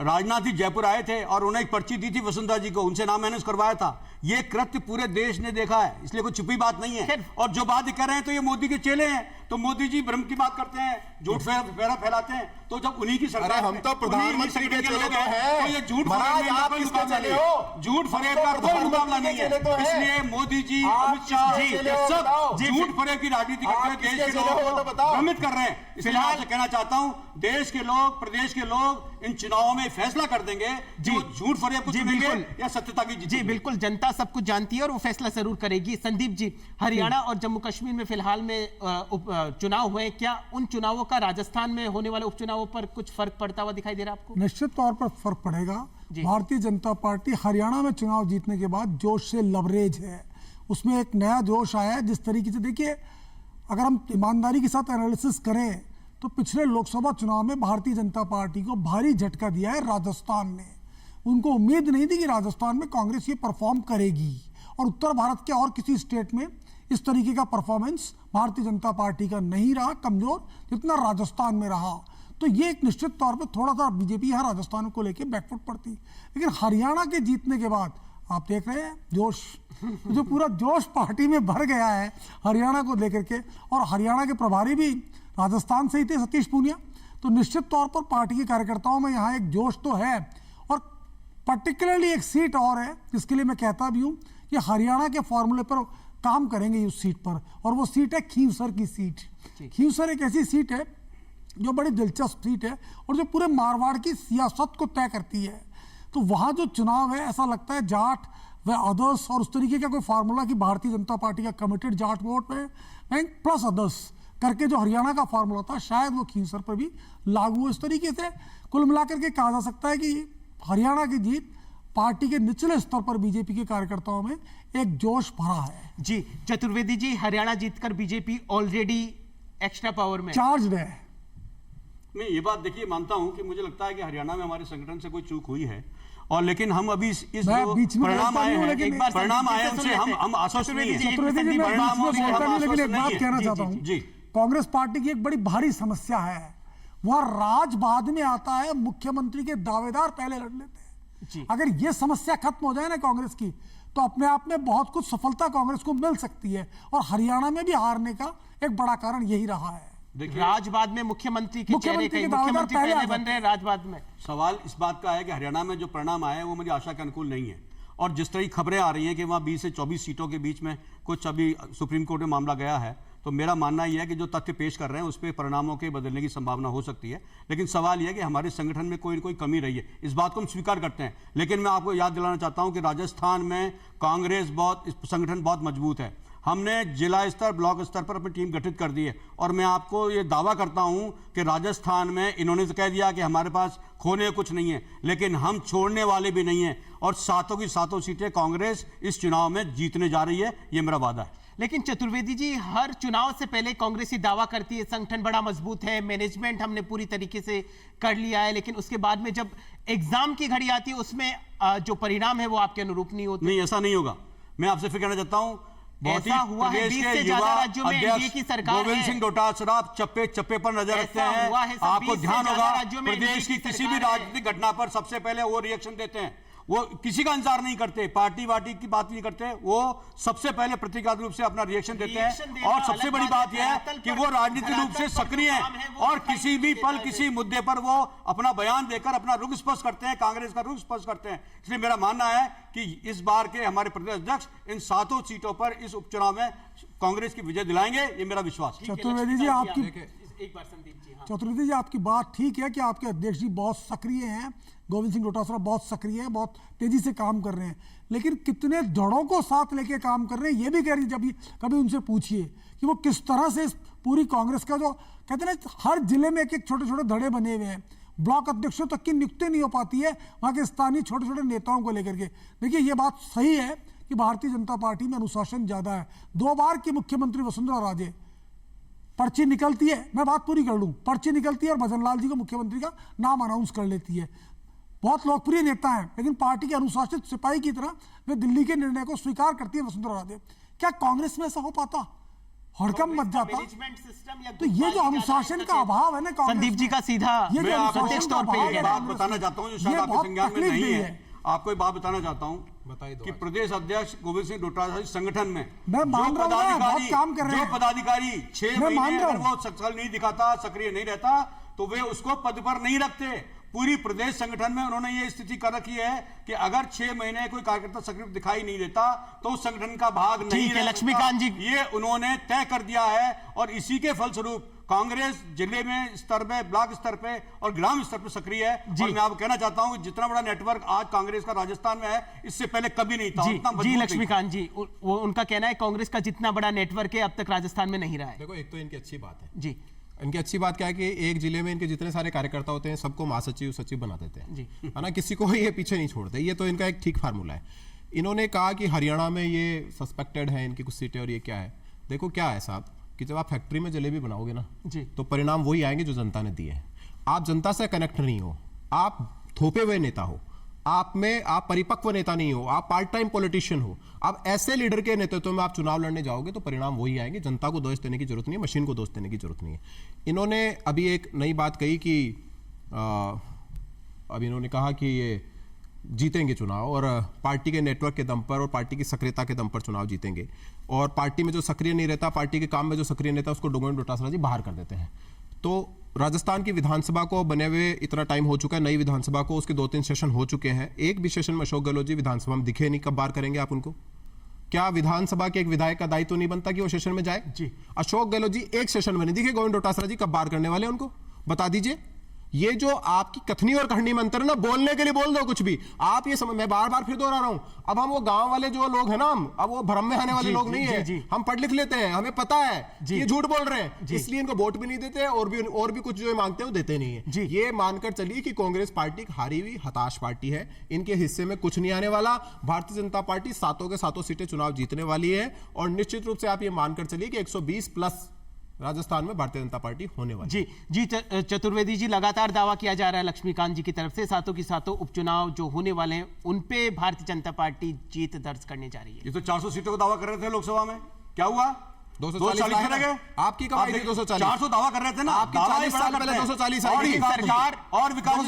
राजनाथ जी जयपुर आए थे और उन्हें एक पर्ची दी थी वसुंधरा जी को, उनसे नाम मैनेज करवाया था। ये कृत्य पूरे देश ने देखा है, इसलिए कोई छुपी बात नहीं है। और जो बात कर रहे हैं तो ये मोदी के चेले हैं, तो मोदी जी भ्रम की बात करते हैं, झूठ फैलाते हैं। तो जब उन्हीं की सरकार, हम तो प्रधानमंत्री के लोग हैं, तो ये झूठ फरेब का कोई मुकाबला नहीं है। झूठ फरेब का कोई मुकाबला नहीं है। इसलिए मोदी जी, अमित शाह जी सब झूठ फरेब की राजनीति करते हैं, देश के लोग भ्रमित कर रहे हैं। इसलिए आपसे कहना चाहता हूं, देश के लोग, प्रदेश के लोग इन चुनावों में फैसला कर देंगे जो झूठ फरेब को चुनेंगे या सत्यता की जीत। जी बिल्कुल, जनता सब कुछ जानती है और वो फैसला जरूर करेगी। संदीप जी, हरियाणा और जम्मू कश्मीर में फिलहाल में चुनाव हुए, क्या उन चुनावों का राजस्थान में होने वाले उपचुनावों पर कुछ फर्क पड़ता हुआ दिखाई दे रहा है आपको? निश्चित तौर पर फर्क पड़ेगा। भारतीय जनता पार्टी हरियाणा में चुनाव जीतने के बाद जोश से लबरेज है, उसमें एक नया जोश आया है। जिस तरीके से देखिए, अगर हम ईमानदारी के साथ एनालिसिस करें तो पिछले लोकसभा चुनाव में भारतीय जनता पार्टी को भारी झटका दिया है राजस्थान ने। उनको उम्मीद नहीं थी कि राजस्थान में कांग्रेस ये परफॉर्म करेगी, और उत्तर भारत के और किसी स्टेट में इस तरीके का परफॉर्मेंस भारतीय जनता पार्टी का नहीं रहा, कमजोर जितना राजस्थान में रहा। तो ये एक निश्चित तौर पे थोड़ा सा बीजेपी यहाँ राजस्थान को लेकर बैकफुट पड़ती। लेकिन हरियाणा के जीतने के बाद आप देख रहे हैं जोश, जो पूरा जोश पार्टी में भर गया है हरियाणा को लेकर के। और हरियाणा के प्रभारी भी राजस्थान से ही थे, सतीश पूनिया। तो निश्चित तौर पर पार्टी के कार्यकर्ताओं में यहाँ एक जोश तो है। और पर्टिकुलरली एक सीट और है जिसके लिए मैं कहता भी हूँ कि हरियाणा के फॉर्मूले पर काम करेंगे उस सीट पर, और वो सीट है खींवसर की सीट। खींवसर एक ऐसी सीट है जो बड़ी दिलचस्प सीट है और जो पूरे मारवाड़ की सियासत को तय करती है। तो वहाँ जो चुनाव है, ऐसा लगता है जाट व अदर्स और उस तरीके का कोई फार्मूला कि भारतीय जनता पार्टी का committed Jat vote bank plus others करके जो हरियाणा का फार्मूला था, शायद वो खींवसर पर भी लागू हो। इस तरीके से कुल मिलाकर के कहा जा सकता है कि हरियाणा की जीत पार्टी के निचले स्तर पर बीजेपी के कार्यकर्ताओं में एक जोश भरा है। जी चतुर्वेदी जी, हरियाणा जीतकर बीजेपी ऑलरेडी एक्स्ट्रा पावर में चार्ज्ड है। मैं ये बात देखिए मानता हूं कि मुझे लगता है कि हरियाणा में हमारे संगठन से कोई चूक हुई है, और लेकिन हम अभी इस जो परिणाम आए हैं, उनसे हम आश्वस्त नहीं हैं। लेकिन एक बात कहना चाहता हूं जी, कांग्रेस पार्टी की एक बड़ी भारी समस्या है, वह राज बाद में आता है, मुख्यमंत्री के दावेदार पहले लड़ लेते हैं। अगर यह समस्या खत्म हो जाए ना कांग्रेस की, तो अपने आप में बहुत कुछ सफलता कांग्रेस को मिल सकती है। और हरियाणा में भी हारने का एक बड़ा कारण यही रहा है। राजबाद में मुख्यमंत्री के चेहरे कहीं मुख्यमंत्री पहले बन रहे हैं राजबाद में। सवाल इस बात का है कि हरियाणा में जो परिणाम आए हैं वो मुझे आशा के अनुकूल नहीं है, और जिस तरह की खबरें आ रही हैं कि वहाँ 20 से 24 सीटों के बीच में कुछ अभी सुप्रीम कोर्ट में मामला गया है, तो मेरा मानना यह है कि जो तथ्य पेश कर रहे हैं उस पर परिणामों के बदलने की संभावना हो सकती है। लेकिन सवाल यह है कि हमारे संगठन में कोई न कोई कमी रही है, इस बात को हम स्वीकार करते हैं। लेकिन मैं आपको याद दिलाना चाहता हूं कि राजस्थान में कांग्रेस संगठन बहुत मजबूत है। हमने जिला स्तर, ब्लॉक स्तर पर अपनी टीम गठित कर दी है और मैं आपको ये दावा करता हूं कि राजस्थान में इन्होंने तो कह दिया कि हमारे पास खोने कुछ नहीं है, लेकिन हम छोड़ने वाले भी नहीं हैं और सातों की सातों सीटें कांग्रेस इस चुनाव में जीतने जा रही है, ये मेरा वादा है। लेकिन चतुर्वेदी जी, हर चुनाव से पहले कांग्रेस ही दावा करती है संगठन बड़ा मजबूत है, मैनेजमेंट हमने पूरी तरीके से कर लिया है, लेकिन उसके बाद में जब एग्जाम की घड़ी आती है उसमें जो परिणाम है वो आपके अनुरूप नहीं होते। नहीं, ऐसा नहीं होगा। मैं आपसे फिर कहना चाहता हूं, बहुत ही प्रदेश के युवा अध्यक्ष गोविंद सिंह डोटासरा चप्पे चप्पे पर नजर रखते हैं। आपको ध्यान होगा, प्रदेश की किसी भी राजनीतिक घटना पर सबसे पहले वो रिएक्शन देते हैं, वो किसी का इंतजार नहीं करते, पार्टी वार्टी की बात नहीं करते, वो सबसे पहले प्रतीकात्मक रूप से अपना रिएक्शन देते हैं। और सबसे बड़ी बात यह है कि वो राजनीतिक रूप से सक्रिय हैं और किसी भी पल किसी मुद्दे पर वो अपना बयान देकर अपना रुख स्पष्ट करते हैं, कांग्रेस का रुख स्पष्ट करते हैं। इसलिए मेरा मानना है कि इस बार के हमारे प्रदेश अध्यक्ष इन सातों सीटों पर इस उपचुनाव में कांग्रेस की विजय दिलाएंगे, ये मेरा विश्वास है। चतुर्वेदी जी, आपकी एक बार संदीप जी, हाँ। चतुर्वेदी जी, आपकी बात ठीक है कि आपके अध्यक्ष जी बहुत सक्रिय हैं, गोविंद सिंह डोटासरा बहुत सक्रिय है, बहुत तेजी से काम कर रहे हैं, लेकिन कितने धड़ों को साथ लेके काम कर रहे हैं ये भी कह रही। जब कभी उनसे पूछिए कि वो किस तरह से इस पूरी कांग्रेस का जो कहते हैं ना, हर जिले में एक एक छोटे छोटे धड़े बने हुए हैं, ब्लॉक अध्यक्षों तक की नियुक्ति नहीं हो पाती है वहां के स्थानीय छोटे छोटे नेताओं को लेकर के। देखिए, ये बात सही है कि भारतीय जनता पार्टी में अनुशासन ज्यादा है। 2 बार की मुख्यमंत्री वसुंधरा राजे, पर्ची निकलती है, मैं बात पूरी कर लूं, पर्ची निकलती है और भजन लाल जी को मुख्यमंत्री का नाम अनाउंस कर लेती है। बहुत लोकप्रिय नेता हैं, लेकिन पार्टी के अनुशासित सिपाही की तरह वे दिल्ली के निर्णय को स्वीकार करती है वसुंधरा राजे। क्या कांग्रेस में ऐसा हो पाता? हड़कंप मच जाता। तो ये जो अनुशासन का अभाव है ना कांग्रेस, संदीप जी का सीधा ये जो प्रत्यक्ष तौर पे एक बात बताना चाहता हूं जो शायद आपके संज्ञान में नहीं है। आपको एक बात बताना चाहता हूं कि प्रदेश अध्यक्ष गोविंद सिंह डोटासरा संगठन में मैं मान रहा हूं बहुत काम कर रहे हैं, जो पदाधिकारी 6 महीने अगर वो सक्रिय नहीं दिखाता, सक्रिय नहीं रहता, तो वे उसको पद पर नहीं रखते। पूरी प्रदेश संगठन में उन्होंने ये स्थिति कर रखी है कि अगर 6 महीने कोई कार्यकर्ता सक्रिय दिखाई नहीं देता तो उस संगठन का भाग नहीं है। लक्ष्मीकांत जी, ये उन्होंने तय कर दिया है और इसी के फलस्वरूप कांग्रेस जिले में स्तर पे, ब्लॉक स्तर पे और ग्राम स्तर पे सक्रिय है। और मैं आपको कहना चाहता हूं कि जितना बड़ा नेटवर्क आज कांग्रेस का राजस्थान में है, इससे पहले कभी नहीं था। जी लक्ष्मीकांत जी, वो उनका कहना है कांग्रेस का जितना बड़ा नेटवर्क है अब तक राजस्थान में नहीं रहा है। देखो, एक तो इनकी अच्छी बात है जी, इनकी अच्छी बात क्या है कि एक जिले में इनके जितने सारे कार्यकर्ता होते हैं सबको महासचिव सचिव बना देते हैं जी, है ना, किसी को ये पीछे नहीं छोड़ते। ये तो इनका एक ठीक फार्मूला है। इन्होंने कहा कि हरियाणा में ये सस्पेक्टेड है इनकी कुछ सीटें और ये क्या है। देखो क्या है साहब कि जब आप फैक्ट्री में जलेबी बनाओगे ना जी, तो परिणाम वही आएंगे जो जनता ने दिए हैं। आप जनता से कनेक्ट नहीं हो, आप थोपे हुए नेता हो, आप परिपक्व नेता नहीं हो, आप पार्ट टाइम पॉलिटिशियन हो। अब ऐसे लीडर के नेतृत्व में आप चुनाव लड़ने जाओगे तो परिणाम वही आएंगे। जनता को दोष देने की जरूरत नहीं है, मशीन को दोष देने की जरूरत नहीं है। इन्होंने अभी एक नई बात कही कि अभी इन्होंने कहा कि ये जीतेंगे चुनाव और पार्टी के नेटवर्क के दम पर और पार्टी की सक्रियता के दम पर चुनाव जीतेंगे, और पार्टी में जो सक्रिय नहीं रहता, पार्टी के काम में जो सक्रिय नेता उसको गोविंद डोटासरा जी बाहर कर देते हैं। तो राजस्थान की विधानसभा को बने हुए इतना टाइम हो चुका है, नई विधानसभा को उसके 2-3 सेशन हो चुके हैं। एक भी सेशन में अशोक गहलोत जी विधानसभा में दिखे नहीं, कब बाहर करेंगे आप उनको? क्या विधानसभा के एक विधायक का दायित्व नहीं बनता कि वो सेशन में जाए? जी, अशोक गहलोत जी एक सेशन में नहीं दिखे, गोविंद डोटासरा जी कब बाहर करने वाले उनको बता दीजिए। ये जो आपकी कथनी और कहानी मंत्र ना, बोलने के लिए बोल दो कुछ भी, आप ये समझ, मैं बार बार फिर दोहरा रहा हूं, अब हम वो गांव वाले जो लोग हैं ना, अब वो भ्रम में आने वाले लोग नहीं है। हम पढ़ लिख लेते हैं, हमें पता है ये झूठ बोल रहे हैं, इसलिए इनको वोट भी नहीं देते और भी कुछ जो मांगते हैं वो देते नहीं है। ये मानकर चलिए कि कांग्रेस पार्टी हारी हुई हताश पार्टी है, इनके हिस्से में कुछ नहीं आने वाला। भारतीय जनता पार्टी सातों के सातों सीटें चुनाव जीतने वाली है और निश्चित रूप से आप ये मानकर चलिए कि 120 प्लस राजस्थान में भारतीय जनता पार्टी होने वाली। जी चतुर्वेदी जी, लगातार दावा किया जा रहा है लक्ष्मीकांत जी की तरफ से सातों की सातों उपचुनाव जो होने वाले हैं उन पे भारतीय जनता पार्टी जीत दर्ज करने जा रही है। ये तो 400 सीटों का दावा कर रहे थे लोकसभा में, क्या हुआ? 240 रह गए। आपकी कमाई थी 240, 400 दावा कर रहे थे ना, आपकी 40 साल पहले 240 आई थी सरकार और विकास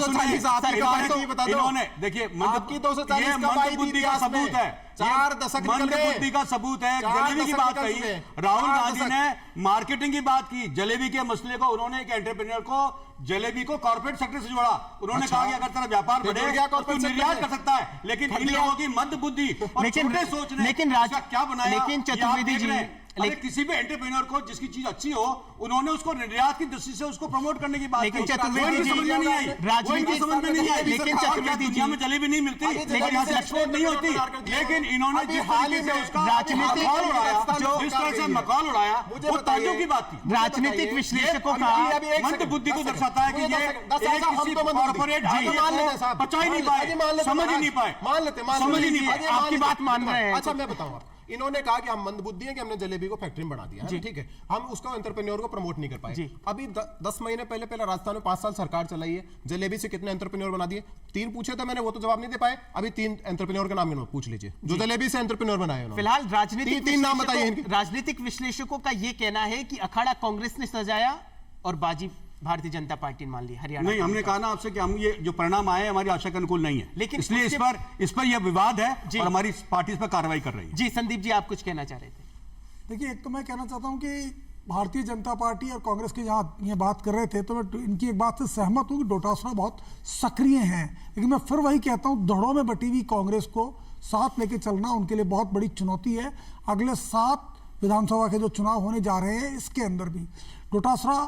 इन्होंने देखिए आपकी 240 मंद बुद्धि का सबूत है, 4 दशक मंद बुद्धि का सबूत है। जलेबी की बात कही, राहुल गांधी ने मार्केटिंग की बात की, जलेबी के मसले को उन्होंने एक एंटरप्रेन्योर को जलेबी को कॉर्पोरेट सेक्टर से जोड़ा। उन्होंने कहा कि अगर तेरा व्यापार बढ़े तो निर्यात कर सकता है, लेकिन इन लोगों की मंद बुद्धि और छोटे सोच ने क्या बनाया। लेकिन चतुर्वेदी जी, किसी भी एंटरप्रेन्योर को जिसकी चीज अच्छी हो, उन्होंने उसको निर्यात की दृष्टि से उसको प्रमोट करने की बात। लेकिन चतुर्वेदी जी, समझ में नहीं आई, राजनीति समझ में नहीं आई। लेकिन चतुर्वेदी जी, में जलेबी नहीं मिलती, लेकिन यहाँ से एक्सपोर्ट नहीं होती, लेकिन इन्होंने जिस तरीके से उसका राजनीतिक जिस तरह से मकाल उड़ाया, वो ताज्जुब की बात थी। राजनीतिक विश्लेषकों का मंद बुद्धि को दर्शाता है कि ये किसी कॉर्पोरेट बचा ही नहीं पाए, समझ ही नहीं पाए, समझ ही नहीं पाए। आपकी बात मान रहे हैं। अच्छा, मैं बताऊंगा। इन्होंने कहा कि हम मंदबुद्धि हैं कि हमने जलेबी को फैक्ट्री में बढ़ा दिया है, ठीक है, हम उसका एंटरप्रेन्योर को प्रमोट नहीं कर पाए। अभी 10 महीने पहले राजस्थान में 5 साल सरकार चलाई है, जलेबी से कितने एंटरप्रेन्योर बना दिए? 3 पूछे थे मैंने, वो तो जवाब नहीं दे पाए। अभी 3 एंटरप्रेन्योर का नाम पूछ लीजिए जो जलेबी से एंटरप्रेन्योर बनाए उन्होंने। फिलहाल तीन नाम बताइए इनके। राजनीतिक विश्लेषकों का यह कहना है कि अखाड़ा कांग्रेस ने सजाया और बाजी भारतीय जनता पार्टी ने मान ली हरियाणा। नहीं, हमने कहा ना आपसे कि हम ये जो परिणाम आए हमारी आशा के अनुकूल नहीं है, लेकिन इसलिए इस पर यह विवाद है और हमारी पार्टी इस पर कार्रवाई कर रही है। जी संदीप जी, आप कुछ कहना चाह रहे थे। देखिए, एक तो मैं कहना चाहता हूं कि भारतीय जनता पार्टी और कांग्रेस की जहां ये बात कर रहे थे तो मैं इनकी एक बात से सहमत हूं कि डोटासरा बहुत सक्रिय हैं, लेकिन मैं फिर वही कहता हूं, धड़ों में बटी हुई कांग्रेस को साथ लेके चलना उनके लिए बहुत बड़ी चुनौती है। अगले 7 विधानसभा के जो चुनाव होने जा रहे हैं, इसके अंदर भी डोटासरा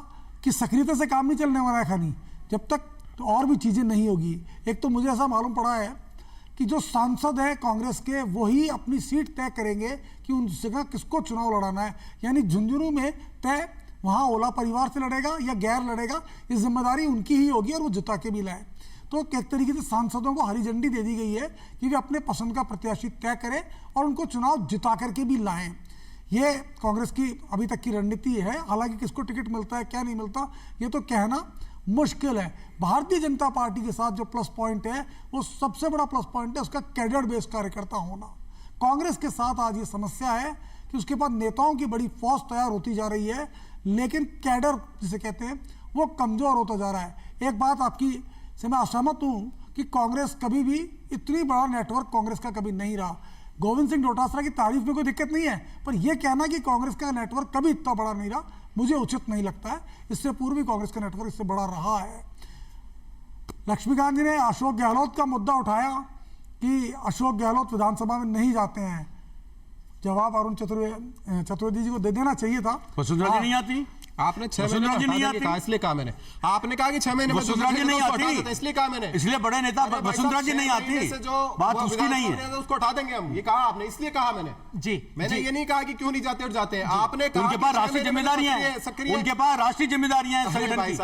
की सक्रियता से काम नहीं चलने वाला है खानी, जब तक तो और भी चीज़ें नहीं होगी। एक तो मुझे ऐसा मालूम पड़ा है कि जो सांसद है कांग्रेस के, वही अपनी सीट तय करेंगे कि उन जगह किसको चुनाव लड़ाना है। यानी झुंझुनू में तय वहाँ ओला परिवार से लड़ेगा या गैर लड़ेगा, ये जिम्मेदारी उनकी ही होगी और वो जिता के भी लाए। तो एक तरीके से सांसदों को हरी झंडी दे दी गई है कि वे अपने पसंद का प्रत्याशी तय करें और उनको चुनाव जिता करके भी लाएं। ये कांग्रेस की अभी तक की रणनीति है। हालांकि किसको टिकट मिलता है क्या नहीं मिलता ये तो कहना मुश्किल है। भारतीय जनता पार्टी के साथ जो प्लस पॉइंट है, वो सबसे बड़ा प्लस पॉइंट है उसका कैडर बेस कार्यकर्ता होना। कांग्रेस के साथ आज ये समस्या है कि उसके पास नेताओं की बड़ी फौज तैयार होती जा रही है, लेकिन कैडर जिसे कहते हैं वो कमजोर होता जा रहा है। एक बात आपकी से मैं असहमत हूँ कि कांग्रेस कभी भी इतनी बड़ा नेटवर्क कांग्रेस का कभी नहीं रहा। गोविंद सिंह डोटासरा की तारीफ में कोई दिक्कत नहीं है, पर यह कहना कि कांग्रेस का नेटवर्क कभी इतना बड़ा नहीं रहा, मुझे उचित नहीं लगता है। इससे पूर्व भी कांग्रेस का नेटवर्क इससे बड़ा रहा है। लक्ष्मीकांत जी ने अशोक गहलोत का मुद्दा उठाया कि अशोक गहलोत विधानसभा में नहीं जाते हैं। जवाब अरुण चतुर्वेदी जी को दे देना चाहिए था। वसुंधरा जी नहीं आती, आपने 6 महीने कहा, इसलिए कहा मैंने, आपने कहा कि 6 महीने वसुंधरा जी नहीं आती, इसलिए कहा मैंने, इसलिए बड़े नेता वसुंधरा जी नहीं आती, बात उसकी नहीं है, उसको उठा देंगे हम, ये कहा आपने, इसलिए कहा मैंने। जी, मैंने ये नहीं कहा कि क्यों नहीं जाते और जाते हैं। आपने कहा उनके पास राष्ट्रीय जिम्मेदारियां हैं, उनके पास राष्ट्रीय जिम्मेदारियां हैं, संगठन की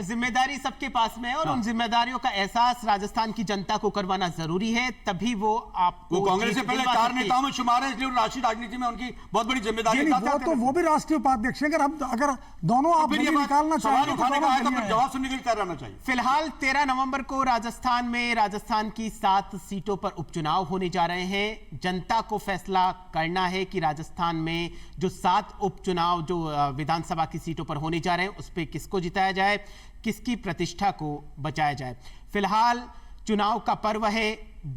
जिम्मेदारी सबके पास में है और उन जिम्मेदारियों का एहसास राजस्थान की जनता को करवाना जरूरी है, तभी वो आपको। कांग्रेस से पहले 4 नेताओं में शुमार है, इसलिए राष्ट्रीय राजनीति में उनकी बहुत बड़ी जिम्मेदारी है। तो वो भी राष्ट्रीय उपाध्यक्ष है। अगर दोनों आप निकालना सवाल उठाने का है तो जवाब सुनने के लिए तैयार रहना चाहिए। फिलहाल 13 नवंबर को राजस्थान की 7 सीटों पर उपचुनाव होने जा रहे हैं। जनता को फैसला करना है कि राजस्थान में जो 7 उपचुनाव जो विधानसभा की सीटों पर होने जा रहे हैं उस पर किसको जिताया जाए, किसकी प्रतिष्ठा को बचाया जाए। फिलहाल चुनाव का पर्व है,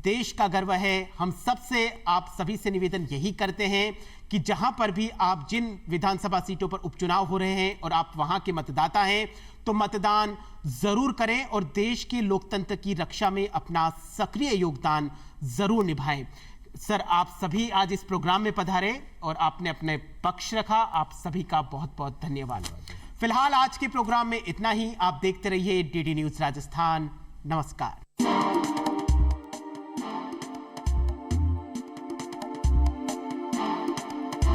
देश का गर्व है। हम सबसे आप सभी से निवेदन यही करते हैं कि जहां पर भी आप जिन विधानसभा सीटों पर उपचुनाव हो रहे हैं और आप वहां के मतदाता हैं तो मतदान जरूर करें और देश के लोकतंत्र की रक्षा में अपना सक्रिय योगदान जरूर निभाएं। सर, आप सभी आज इस प्रोग्राम में पधारे और आपने अपने पक्ष रखा, आप सभी का बहुत बहुत धन्यवाद। फिलहाल आज के प्रोग्राम में इतना ही। आप देखते रहिए DD न्यूज़ राजस्थान। नमस्कार।